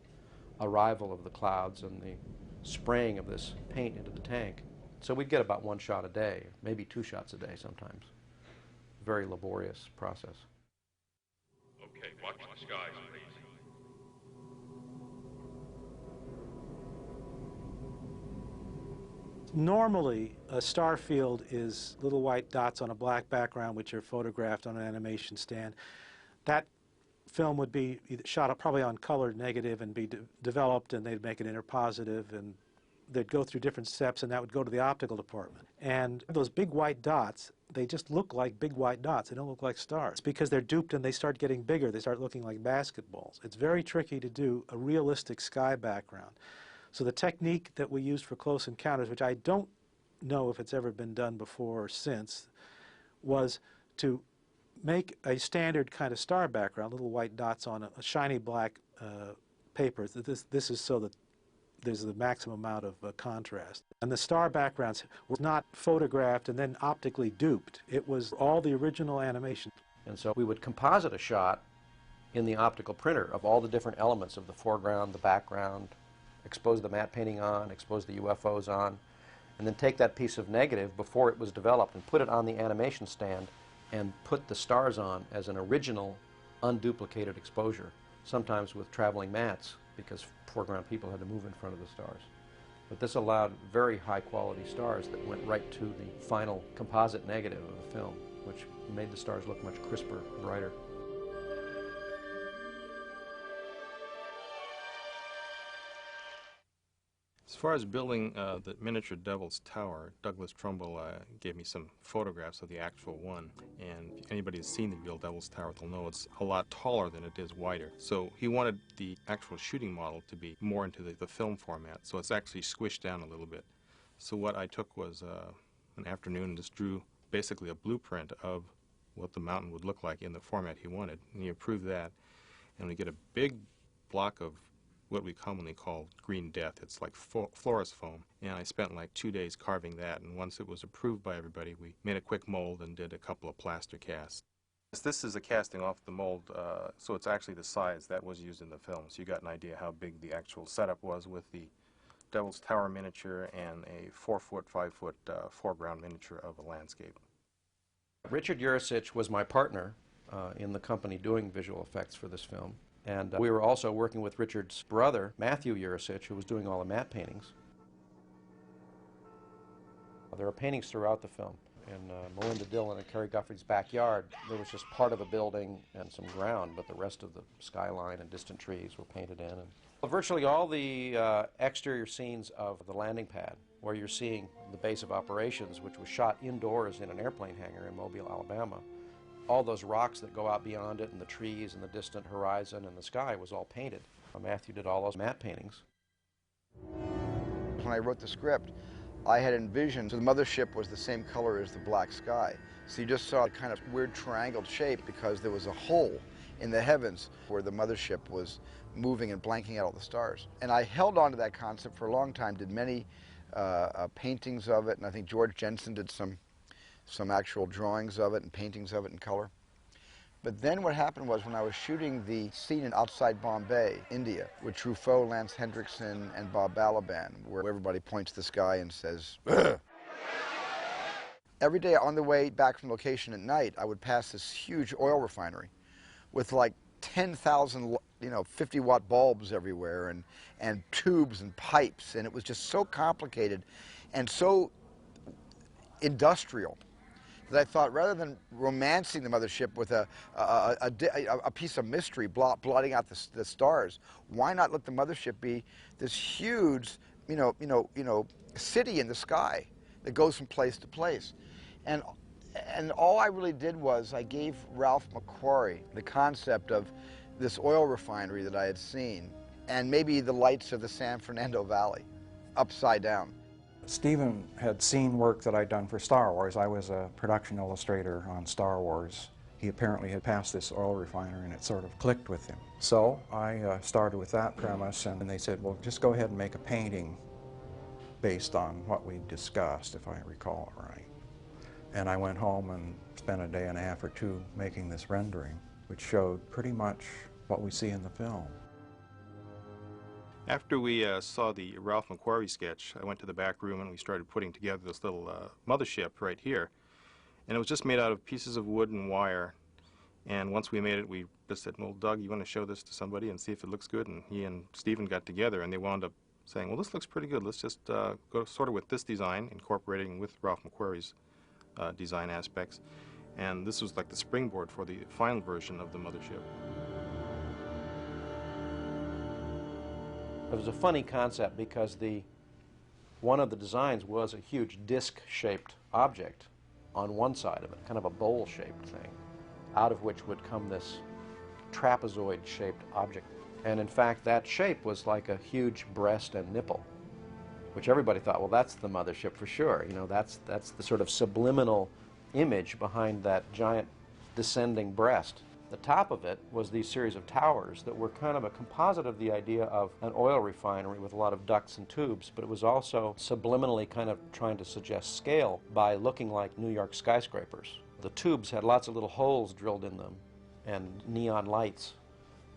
arrival of the clouds and the spraying of this paint into the tank. So we'd get about 1 shot a day, maybe 2 shots a day sometimes. Very laborious process. Okay, watch the skies, please. Normally, a star field is little white dots on a black background which are photographed on an animation stand. That film would be shot probably on colored negative and be developed, and they'd make it interpositive, and they'd go through different steps, and that would go to the optical department. And those big white dots, they just look like big white dots. They don't look like stars. It's because they're duped and they start getting bigger. They start looking like basketballs. It's very tricky to do a realistic sky background. So the technique that we used for Close Encounters, which I don't know if it's ever been done before or since, was to make a standard kind of star background, little white dots on a shiny black paper. This is so that there's the maximum amount of contrast. And the star backgrounds were not photographed and then optically duped. It was all the original animation. And so we would composite a shot in the optical printer of all the different elements of the foreground, the background, expose the matte painting on, expose the UFOs on, and then take that piece of negative before it was developed and put it on the animation stand and put the stars on as an original, unduplicated exposure, sometimes with traveling mats because foreground people had to move in front of the stars. But this allowed very high-quality stars that went right to the final composite negative of the film, which made the stars look much crisper, brighter. As far as building the miniature Devil's Tower, Douglas Trumbull gave me some photographs of the actual one. And if anybody has seen the real Devil's Tower, they'll know it's a lot taller than it is wider. So he wanted the actual shooting model to be more into the film format, so it's actually squished down a little bit. So what I took was an afternoon and just drew basically a blueprint of what the mountain would look like in the format he wanted. And he approved that. And we get a big block of what we commonly call green death. It's like florist foam. And I spent like 2 days carving that. And once it was approved by everybody, we made a quick mold and did a couple of plaster casts. This is a casting off the mold, so it's actually the size that was used in the film. So you got an idea how big the actual setup was with the Devil's Tower miniature and a 4-foot, 5-foot foreground miniature of a landscape. Richard Urasich was my partner in the company doing visual effects for this film. And we were also working with Richard's brother, Matthew Urasich, who was doing all the matte paintings. There are paintings throughout the film. In Melinda Dillon and Cary Guffey's backyard, there was just part of a building and some ground, but the rest of the skyline and distant trees were painted in. And virtually all the exterior scenes of the landing pad, where you're seeing the base of operations, which was shot indoors in an airplane hangar in Mobile, Alabama, all those rocks that go out beyond it and the trees and the distant horizon and the sky was all painted. Matthew did all those matte paintings. When I wrote the script, I had envisioned the mothership was the same color as the black sky. So you just saw a kind of weird triangled shape because there was a hole in the heavens where the mothership was moving and blanking out all the stars. And I held on to that concept for a long time, did many paintings of it, and I think George Jensen did some actual drawings of it and paintings of it in color. But then what happened was when I was shooting the scene outside Bombay, India, with Truffaut, Lance Hendrickson, and Bob Balaban, where everybody points to the sky and says, "Ugh." Every day on the way back from location at night, I would pass this huge oil refinery with like 10,000, 50-watt bulbs everywhere and tubes and pipes, and it was just so complicated and so industrial that I thought rather than romancing the mothership with a piece of mystery blotting out the stars, why not let the mothership be this huge, city in the sky that goes from place to place? And all I really did was I gave Ralph McQuarrie the concept of this oil refinery that I had seen and maybe the lights of the San Fernando Valley upside down. Stephen had seen work that I'd done for Star Wars. I was a production illustrator on Star Wars. He apparently had passed this oil refinery and it sort of clicked with him. So I started with that premise and they said, well, just go ahead and make a painting based on what we discussed, if I recall it right. And I went home and spent a day and a half or two making this rendering, which showed pretty much what we see in the film. After we saw the Ralph McQuarrie sketch, I went to the back room and we started putting together this little mothership right here. And it was just made out of pieces of wood and wire. And once we made it, we just said, well, Doug, you want to show this to somebody and see if it looks good? And he and Stephen got together and they wound up saying, well, this looks pretty good. Let's just go sort of with this design, incorporating with Ralph McQuarrie's design aspects. And this was like the springboard for the final version of the mothership. It was a funny concept because one of the designs was a huge disc-shaped object on one side of it, kind of a bowl-shaped thing, out of which would come this trapezoid-shaped object. And in fact, that shape was like a huge breast and nipple, which everybody thought, well, that's the mothership for sure. That's the sort of subliminal image behind that giant descending breast. The top of it was these series of towers that were kind of a composite of the idea of an oil refinery with a lot of ducts and tubes, but it was also subliminally kind of trying to suggest scale by looking like New York skyscrapers. The tubes had lots of little holes drilled in them and neon lights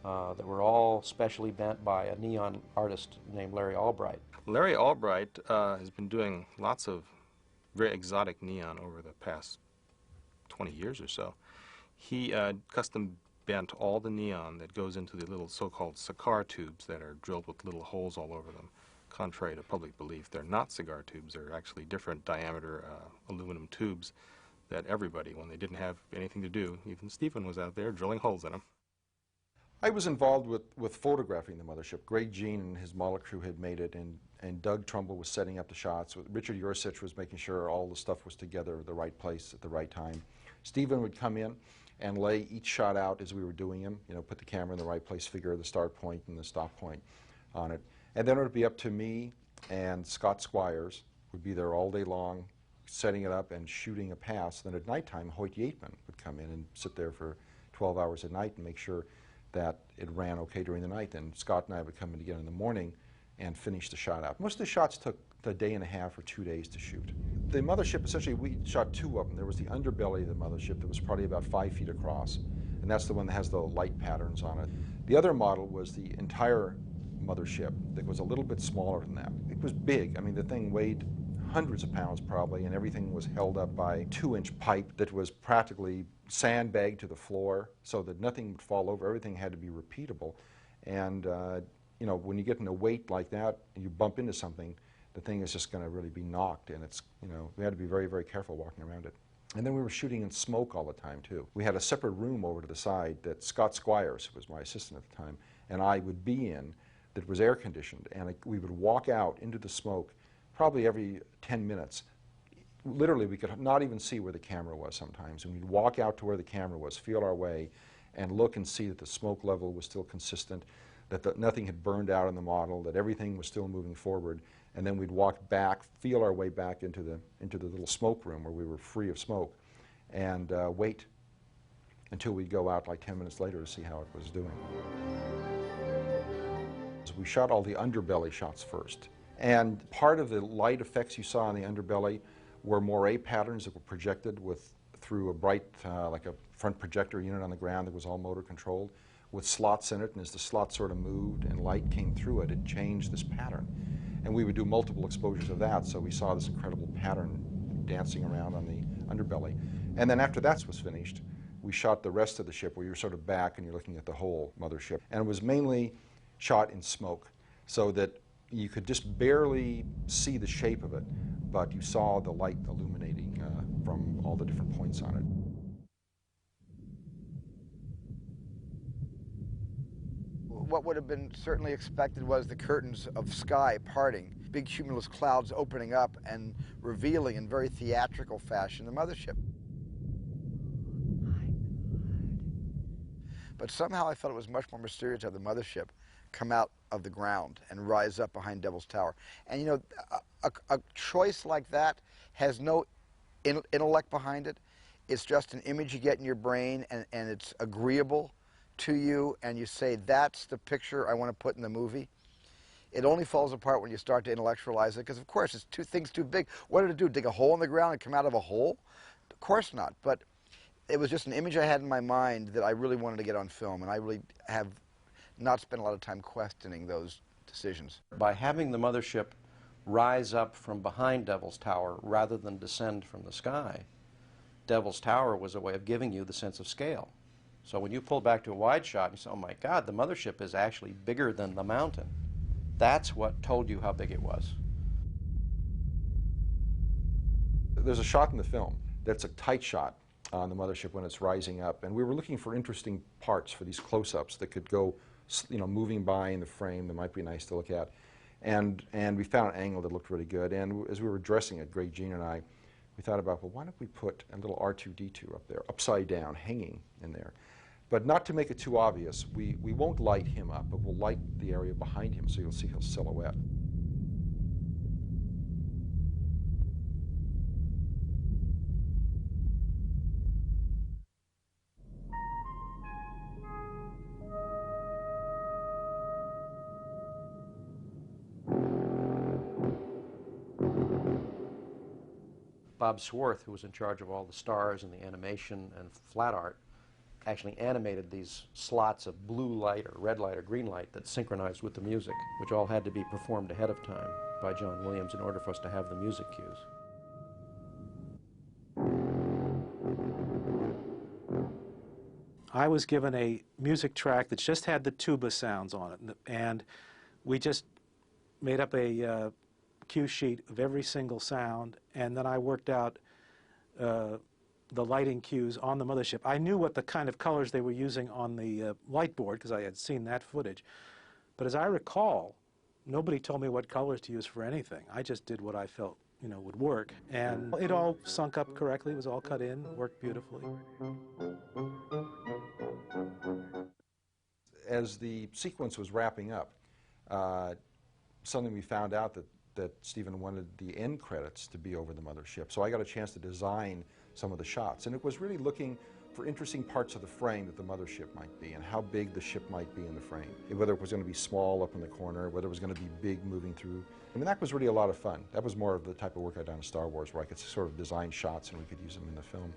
that were all specially bent by a neon artist named Larry Albright. Larry Albright has been doing lots of very exotic neon over the past 20 years or so. He custom bent all the neon that goes into the little so-called cigar tubes that are drilled with little holes all over them. Contrary to public belief, they're not cigar tubes. They're actually different diameter aluminum tubes that everybody, when they didn't have anything to do, even Stephen was out there drilling holes in them. I was involved with photographing the mothership. Greg Jein and his model crew had made it, and Doug Trumbull was setting up the shots. Richard Yursich was making sure all the stuff was together at the right place at the right time. Stephen would come in and lay each shot out as we were doing them, you know, put the camera in the right place, figure the start point and the stop point on it. And then it would be up to me and Scott Squires would be there all day long, setting it up and shooting a pass. Then at nighttime, Hoyt Yateman would come in and sit there for 12 hours at night and make sure that it ran okay during the night. Then Scott and I would come in again in the morning and finish the shot out. Most of the shots took a day and a half or 2 days to shoot. The mothership, essentially, we shot two of them. There was the underbelly of the mothership that was probably about 5 feet across, and that's the one that has the light patterns on it. The other model was the entire mothership that was a little bit smaller than that. It was big. I mean, the thing weighed hundreds of pounds probably, and everything was held up by a 2-inch pipe that was practically sandbagged to the floor so that nothing would fall over. Everything had to be repeatable. And you know, when you get in a weight like that and you bump into something, the thing is just going to really be knocked, and it's, you know, we had to be very, very careful walking around it. And then we were shooting in smoke all the time too. We had a separate room over to the side that Scott Squires, who was my assistant at the time, and I would be in, that was air conditioned, and we would walk out into the smoke probably every 10 minutes. Literally, we could not even see where the camera was sometimes, and we'd walk out to where the camera was, feel our way, and look and see that the smoke level was still consistent, that nothing had burned out in the model, that everything was still moving forward, and then we'd walk back, feel our way back into the little smoke room where we were free of smoke, and wait until we'd go out like 10 minutes later to see how it was doing. So we shot all the underbelly shots first, and part of the light effects you saw on the underbelly were moire patterns that were projected through a bright, like a front projector unit on the ground that was all motor controlled, with slots in it, and as the slots sort of moved and light came through it, it changed this pattern. And we would do multiple exposures of that, so we saw this incredible pattern dancing around on the underbelly. And then after that was finished, we shot the rest of the ship where you're sort of back and you're looking at the whole mothership. And it was mainly shot in smoke, so that you could just barely see the shape of it, but you saw the light illuminating from all the different points on it. What would have been certainly expected was the curtains of sky parting, big cumulus clouds opening up and revealing in very theatrical fashion the mothership. But somehow I felt it was much more mysterious to have the mothership come out of the ground and rise up behind Devil's Tower. And you know, a choice like that has no intellect behind it. It's just an image you get in your brain, and it's agreeable to you, and you say, that's the picture I want to put in the movie. It only falls apart when you start to intellectualize it, because of course it's too big. What did it do, dig a hole in the ground and come out of a hole? Of course not, but it was just an image I had in my mind that I really wanted to get on film, and I really have not spent a lot of time questioning those decisions. By having the mothership rise up from behind Devil's Tower rather than descend from the sky, Devil's Tower was a way of giving you the sense of scale. So when you pull back to a wide shot, you say, oh my God, the mothership is actually bigger than the mountain. That's what told you how big it was. There's a shot in the film that's a tight shot on the mothership when it's rising up, and we were looking for interesting parts for these close-ups that could go, you know, moving by in the frame that might be nice to look at. And we found an angle that looked really good, and as we were dressing it, Greg Jein and I, we thought about, well, why don't we put a little R2-D2 up there, upside down, hanging in there. But not to make it too obvious, we won't light him up, but we'll light the area behind him so you'll see his silhouette. Bob Swarth, who was in charge of all the stars and the animation and flat art, actually animated these slots of blue light or red light or green light that synchronized with the music, which all had to be performed ahead of time by John Williams in order for us to have the music cues. I was given a music track that just had the tuba sounds on it, and we just made up a cue sheet of every single sound, and then I worked out the lighting cues on the mothership. I knew what the kind of colors they were using on the light board because I had seen that footage. But as I recall, nobody told me what colors to use for anything. I just did what I felt, you know, would work. And it all sunk up correctly. It was all cut in, worked beautifully. As the sequence was wrapping up, suddenly we found out that Stephen wanted the end credits to be over the mothership. So I got a chance to design some of the shots. And it was really looking for interesting parts of the frame that the mothership might be and how big the ship might be in the frame. Whether it was going to be small up in the corner, whether it was going to be big moving through. I mean, that was really a lot of fun. That was more of the type of work I'd done in Star Wars, where I could sort of design shots and we could use them in the film.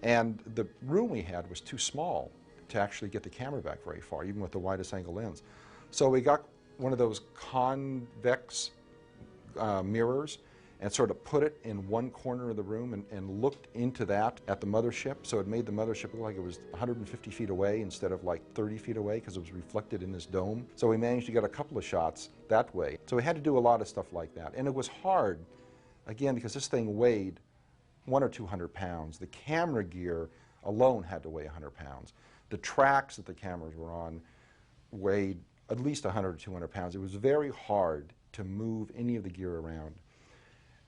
And the room we had was too small to actually get the camera back very far, even with the widest angle lens. So we got one of those convex mirrors and sort of put it in one corner of the room and looked into that at the mothership. So it made the mothership look like it was 150 feet away instead of like 30 feet away because it was reflected in this dome. So we managed to get a couple of shots that way. So we had to do a lot of stuff like that. And it was hard, again, because this thing weighed 100 or 200 pounds. The camera gear alone had to weigh 100 pounds. The tracks that the cameras were on weighed at least 100 or 200 pounds. It was very hard to move any of the gear around.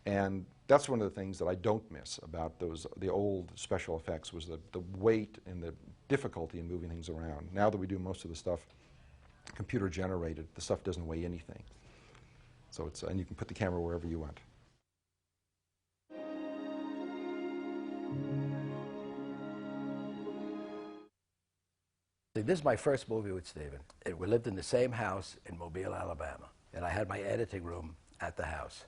And that's one of the things that I don't miss about the old special effects was the weight and the difficulty in moving things around. Now that we do most of the stuff computer generated, the stuff doesn't weigh anything. So it's, and you can put the camera wherever you want. This is my first movie with Stephen. We lived in the same house in Mobile, Alabama, and I had my editing room at the house.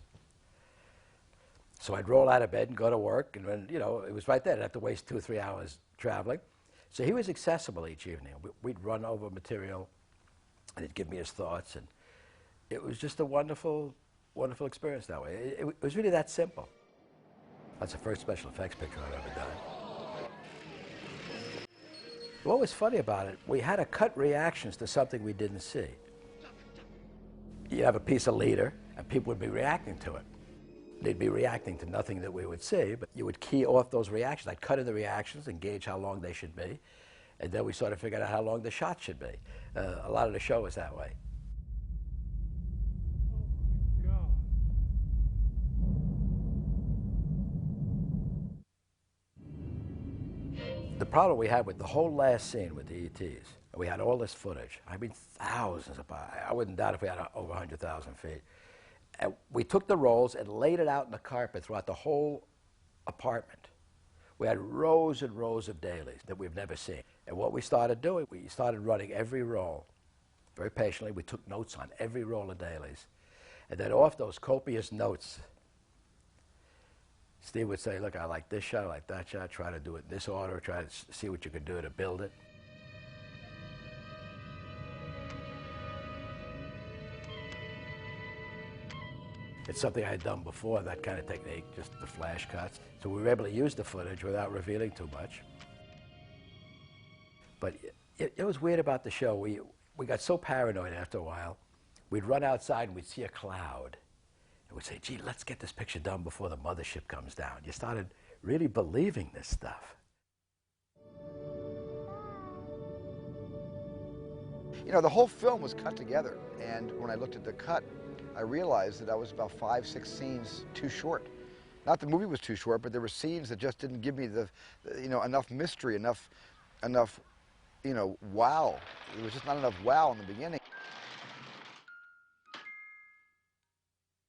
So I'd roll out of bed and go to work, and when, you know, it was right there. I'd have to waste 2 or 3 hours traveling. So he was accessible each evening. We'd run over material, and he'd give me his thoughts, and it was just a wonderful, wonderful experience that way. It was really that simple. That's the first special effects picture I've ever done. What was funny about it, we had to cut reactions to something we didn't see. You have a piece of leader, and people would be reacting to it. They'd be reacting to nothing that we would see, but you would key off those reactions. I'd cut in the reactions and gauge how long they should be, and then we sort of figured out how long the shot should be. A lot of the show was that way. The problem we had with the whole last scene with the ETs, we had all this footage. I mean, thousands of, I wouldn't doubt if we had over 100,000 feet. And we took the rolls and laid it out in the carpet throughout the whole apartment. We had rows and rows of dailies that we've never seen. And what we started doing, we started running every roll. Very patiently, we took notes on every roll of dailies. And then off those copious notes, Steve would say, look, I like this shot, I like that shot, try to do it in this order, try to see what you can do to build it. It's something I had done before, that kind of technique, just the flash cuts. So we were able to use the footage without revealing too much. But it was weird about the show. We got so paranoid after a while. We'd run outside and we'd see a cloud. And we'd say, gee, let's get this picture done before the mothership comes down. You started really believing this stuff. You know, the whole film was cut together. And when I looked at the cut, I realized that I was about 5, 6 scenes too short. Not the movie was too short, but there were scenes that just didn't give me the you know, enough mystery, enough, you know, wow. There was just not enough wow in the beginning.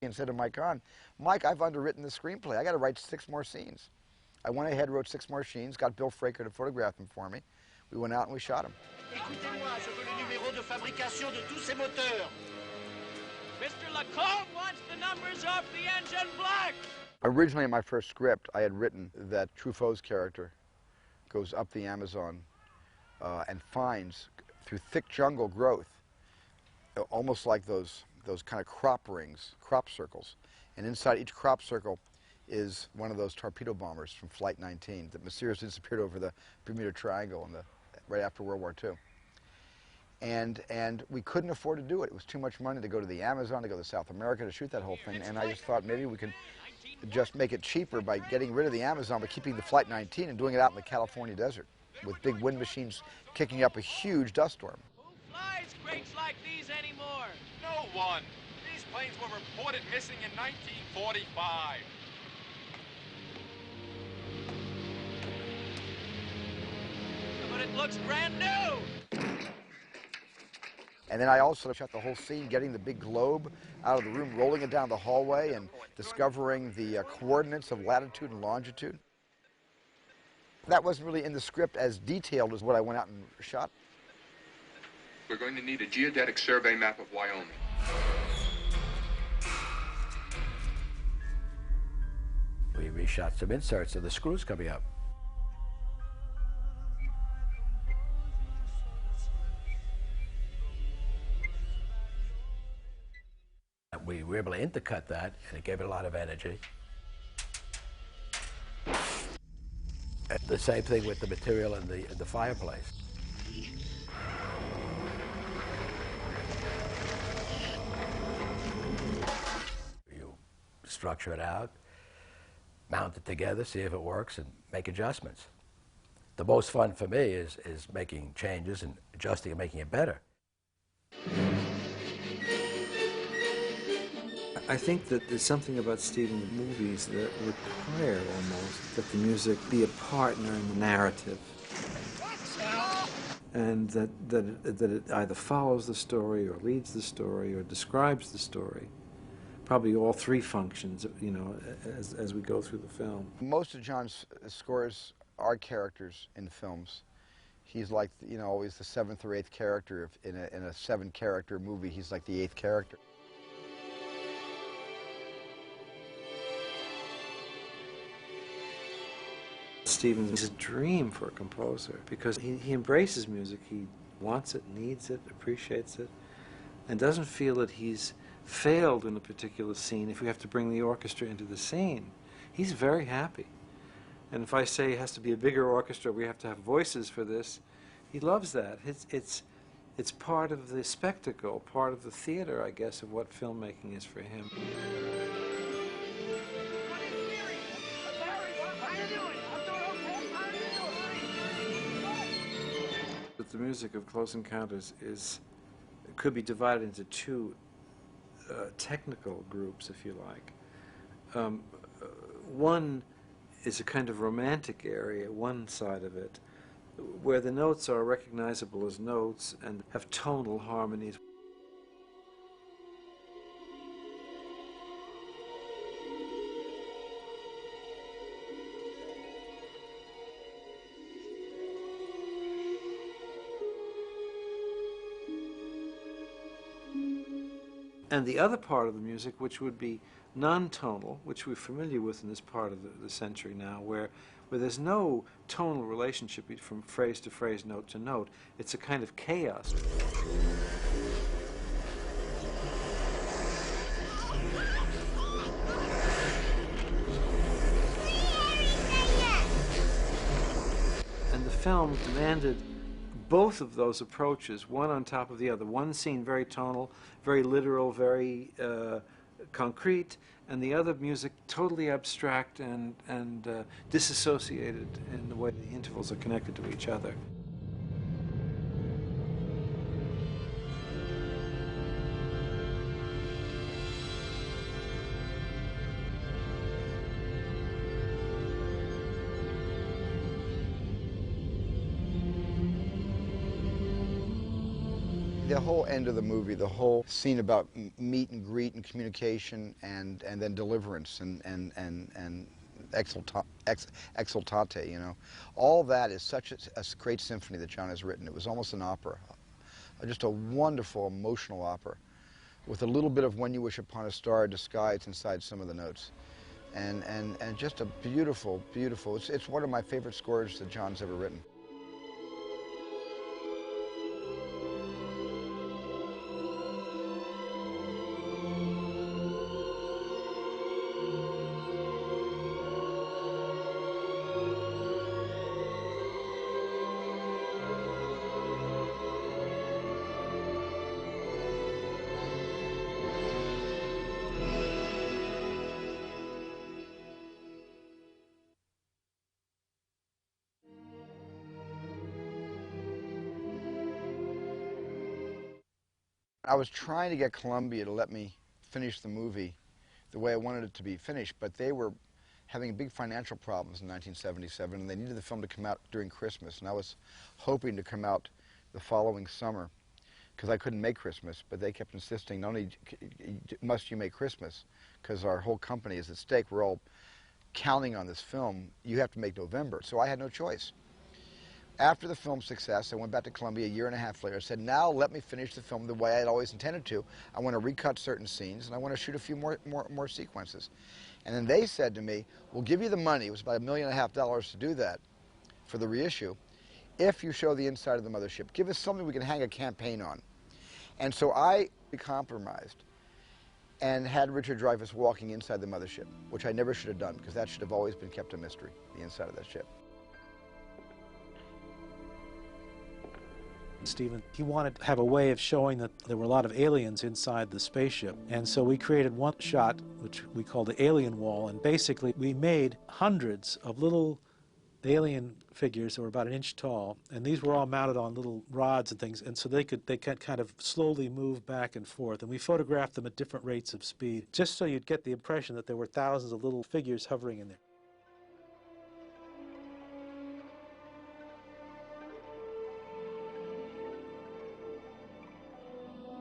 And said to Mike Kahn, Mike, I've underwritten the screenplay. I got to write 6 more scenes. I went ahead, wrote 6 more scenes, got Bill Fraker to photograph them for me. We went out and we shot them. Écoutez-moi, je veux le numéro de fabrication de tous ces moteurs. Mr. Lacombe wants the numbers off the engine block. Originally in my first script, I had written that Truffaut's character goes up the Amazon and finds, through thick jungle growth, almost like those kind of crop rings, crop circles. And inside each crop circle is one of those torpedo bombers from Flight 19 that mysteriously disappeared over the Bermuda Triangle right after World War II. And we couldn't afford to do it. It was too much money to go to the Amazon, to go to South America to shoot that whole thing. And I just thought maybe we could just make it cheaper by getting rid of the Amazon but keeping the Flight 19 and doing it out in the California desert with big wind machines kicking up a huge dust storm. Flies crates like these anymore. No one. These planes were reported missing in 1945. But it looks brand new. And then I also shot the whole scene, getting the big globe out of the room, rolling it down the hallway, and discovering the coordinates of latitude and longitude. That wasn't really in the script as detailed as what I went out and shot. We're going to need a geodetic survey map of Wyoming. We reshot some inserts of the screws coming up. We were able to intercut that, and it gave it a lot of energy. And the same thing with the material in the fireplace. You structure it out, mount it together, see if it works, and make adjustments. The most fun for me is making changes and adjusting and making it better. I think that there's something about Stephen's movies that require almost that the music be a partner in the narrative, and that it either follows the story or leads the story or describes the story. Probably all three functions, you know, as we go through the film. Most of John's scores are characters in films. He's like, you know, always the seventh or eighth character. In a seven-character movie, he's like the eighth character. Stephen is a dream for a composer because he embraces music. He wants it, needs it, appreciates it, and doesn't feel that he's failed in a particular scene if we have to bring the orchestra into the scene. He's very happy. And if I say it has to be a bigger orchestra, we have to have voices for this, he loves that. It's part of the spectacle, part of the theater, I guess, of what filmmaking is for him. But the music of Close Encounters could be divided into two technical groups, if you like. One is a kind of romantic area, one side of it, where the notes are recognizable as notes and have tonal harmonies. And the other part of the music, which would be non-tonal, which we're familiar with in this part of the century now, where there's no tonal relationship from phrase to phrase, note to note. It's a kind of chaos. And the film demanded both of those approaches, one on top of the other. One scene very tonal, very literal, very concrete, and the other music totally abstract and disassociated in the way the intervals are connected to each other. The whole end of the movie, the whole scene about meet and greet and communication and then deliverance and exultate, you know. All that is such a great symphony that John has written. It was almost an opera, just a wonderful emotional opera with a little bit of When You Wish Upon a Star disguised inside some of the notes. and just a beautiful, beautiful, it's one of my favorite scores that John's ever written. I was trying to get Columbia to let me finish the movie the way I wanted it to be finished, but they were having big financial problems in 1977, and they needed the film to come out during Christmas, and I was hoping to come out the following summer, because I couldn't make Christmas, but they kept insisting, not only must you make Christmas, because our whole company is at stake, we're all counting on this film, you have to make November, so I had no choice. After the film's success, I went back to Columbia a year and a half later. I said, now let me finish the film the way I had always intended to. I want to recut certain scenes, and I want to shoot a few more sequences. And then they said to me, we'll give you the money, it was about $1.5 million to do that for the reissue, if you show the inside of the mothership. Give us something we can hang a campaign on. And so I compromised and had Richard Dreyfuss walking inside the mothership, which I never should have done, because that should have always been kept a mystery, the inside of that ship. Stephen, he wanted to have a way of showing that there were a lot of aliens inside the spaceship. And so we created one shot, which we called the alien wall, and basically we made hundreds of little alien figures that were about 1 inch tall, and these were all mounted on little rods and things, and so they could kind of slowly move back and forth, and we photographed them at different rates of speed, just so you'd get the impression that there were thousands of little figures hovering in there.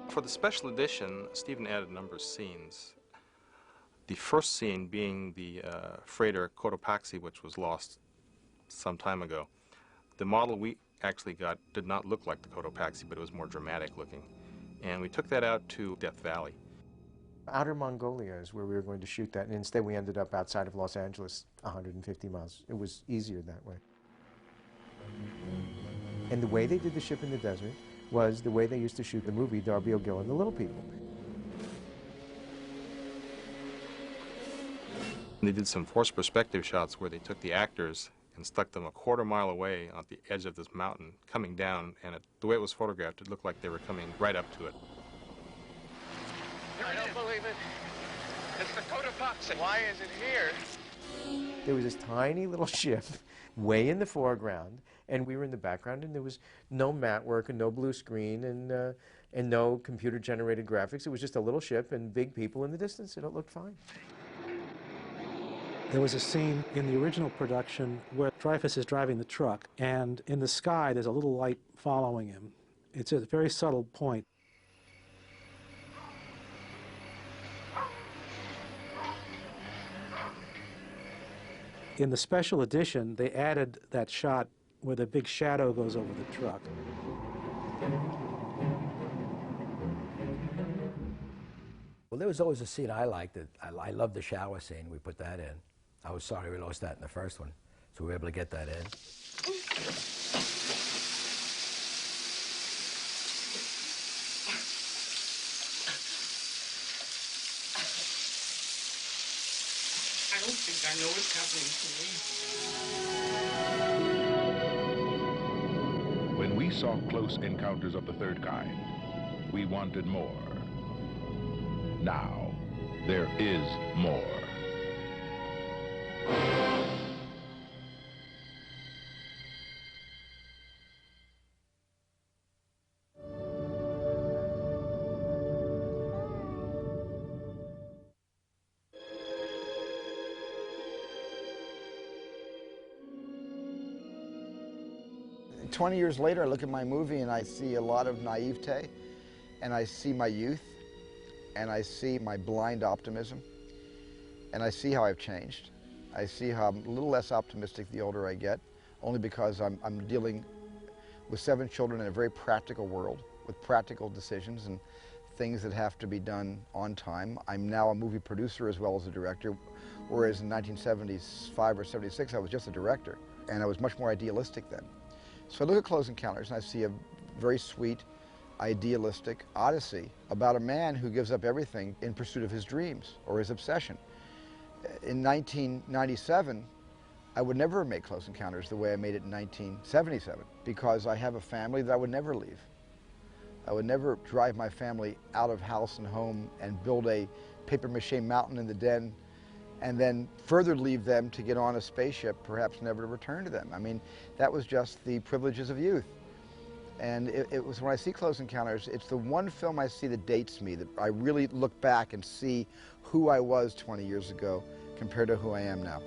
For the special edition, Stephen added a number of scenes. The first scene being the freighter Cotopaxi, which was lost some time ago. The model we actually got did not look like the Cotopaxi, but it was more dramatic looking. And we took that out to Death Valley. Outer Mongolia is where we were going to shoot that, and instead we ended up outside of Los Angeles, 150 miles. It was easier that way. And the way they did the ship in the desert was the way they used to shoot the movie Darby O'Gill and the Little People. They did some forced perspective shots where they took the actors and stuck them 1/4 mile away on the edge of this mountain, coming down, and the way it was photographed, it looked like they were coming right up to it. I don't believe it. It's the Cotopaxi. Why is it here? There was this tiny little ship way in the foreground, and we were in the background, and there was no matte work and no blue screen and no computer-generated graphics. It was just a little ship and big people in the distance, and it looked fine. There was a scene in the original production where Dreyfuss is driving the truck, and in the sky there's a little light following him. It's a very subtle point. In the special edition, they added that shot where the big shadow goes over the truck. Well, there was always a scene I liked. I loved the shower scene. We put that in. I was sorry we lost that in the first one, so we were able to get that in. I don't think I know what's happening to me. When we saw Close Encounters of the Third Kind, we wanted more. Now, there is more. And 20 years later, I look at my movie and I see a lot of naivete, and I see my youth, and I see my blind optimism, and I see how I've changed. I see how I'm a little less optimistic the older I get, only because I'm dealing with 7 children in a very practical world, with practical decisions, and things that have to be done on time. I'm now a movie producer as well as a director, whereas in 1975 or 76 I was just a director, and I was much more idealistic then. So I look at Close Encounters and I see a very sweet, idealistic odyssey about a man who gives up everything in pursuit of his dreams or his obsession. In 1997, I would never make Close Encounters the way I made it in 1977, because I have a family that I would never leave. I would never drive my family out of house and home and build a papier-mâché mountain in the den and then further leave them to get on a spaceship, perhaps never to return to them. I mean, that was just the privileges of youth. And it was, when I see Close Encounters, it's the one film I see that dates me, that I really look back and see who I was 20 years ago compared to who I am now.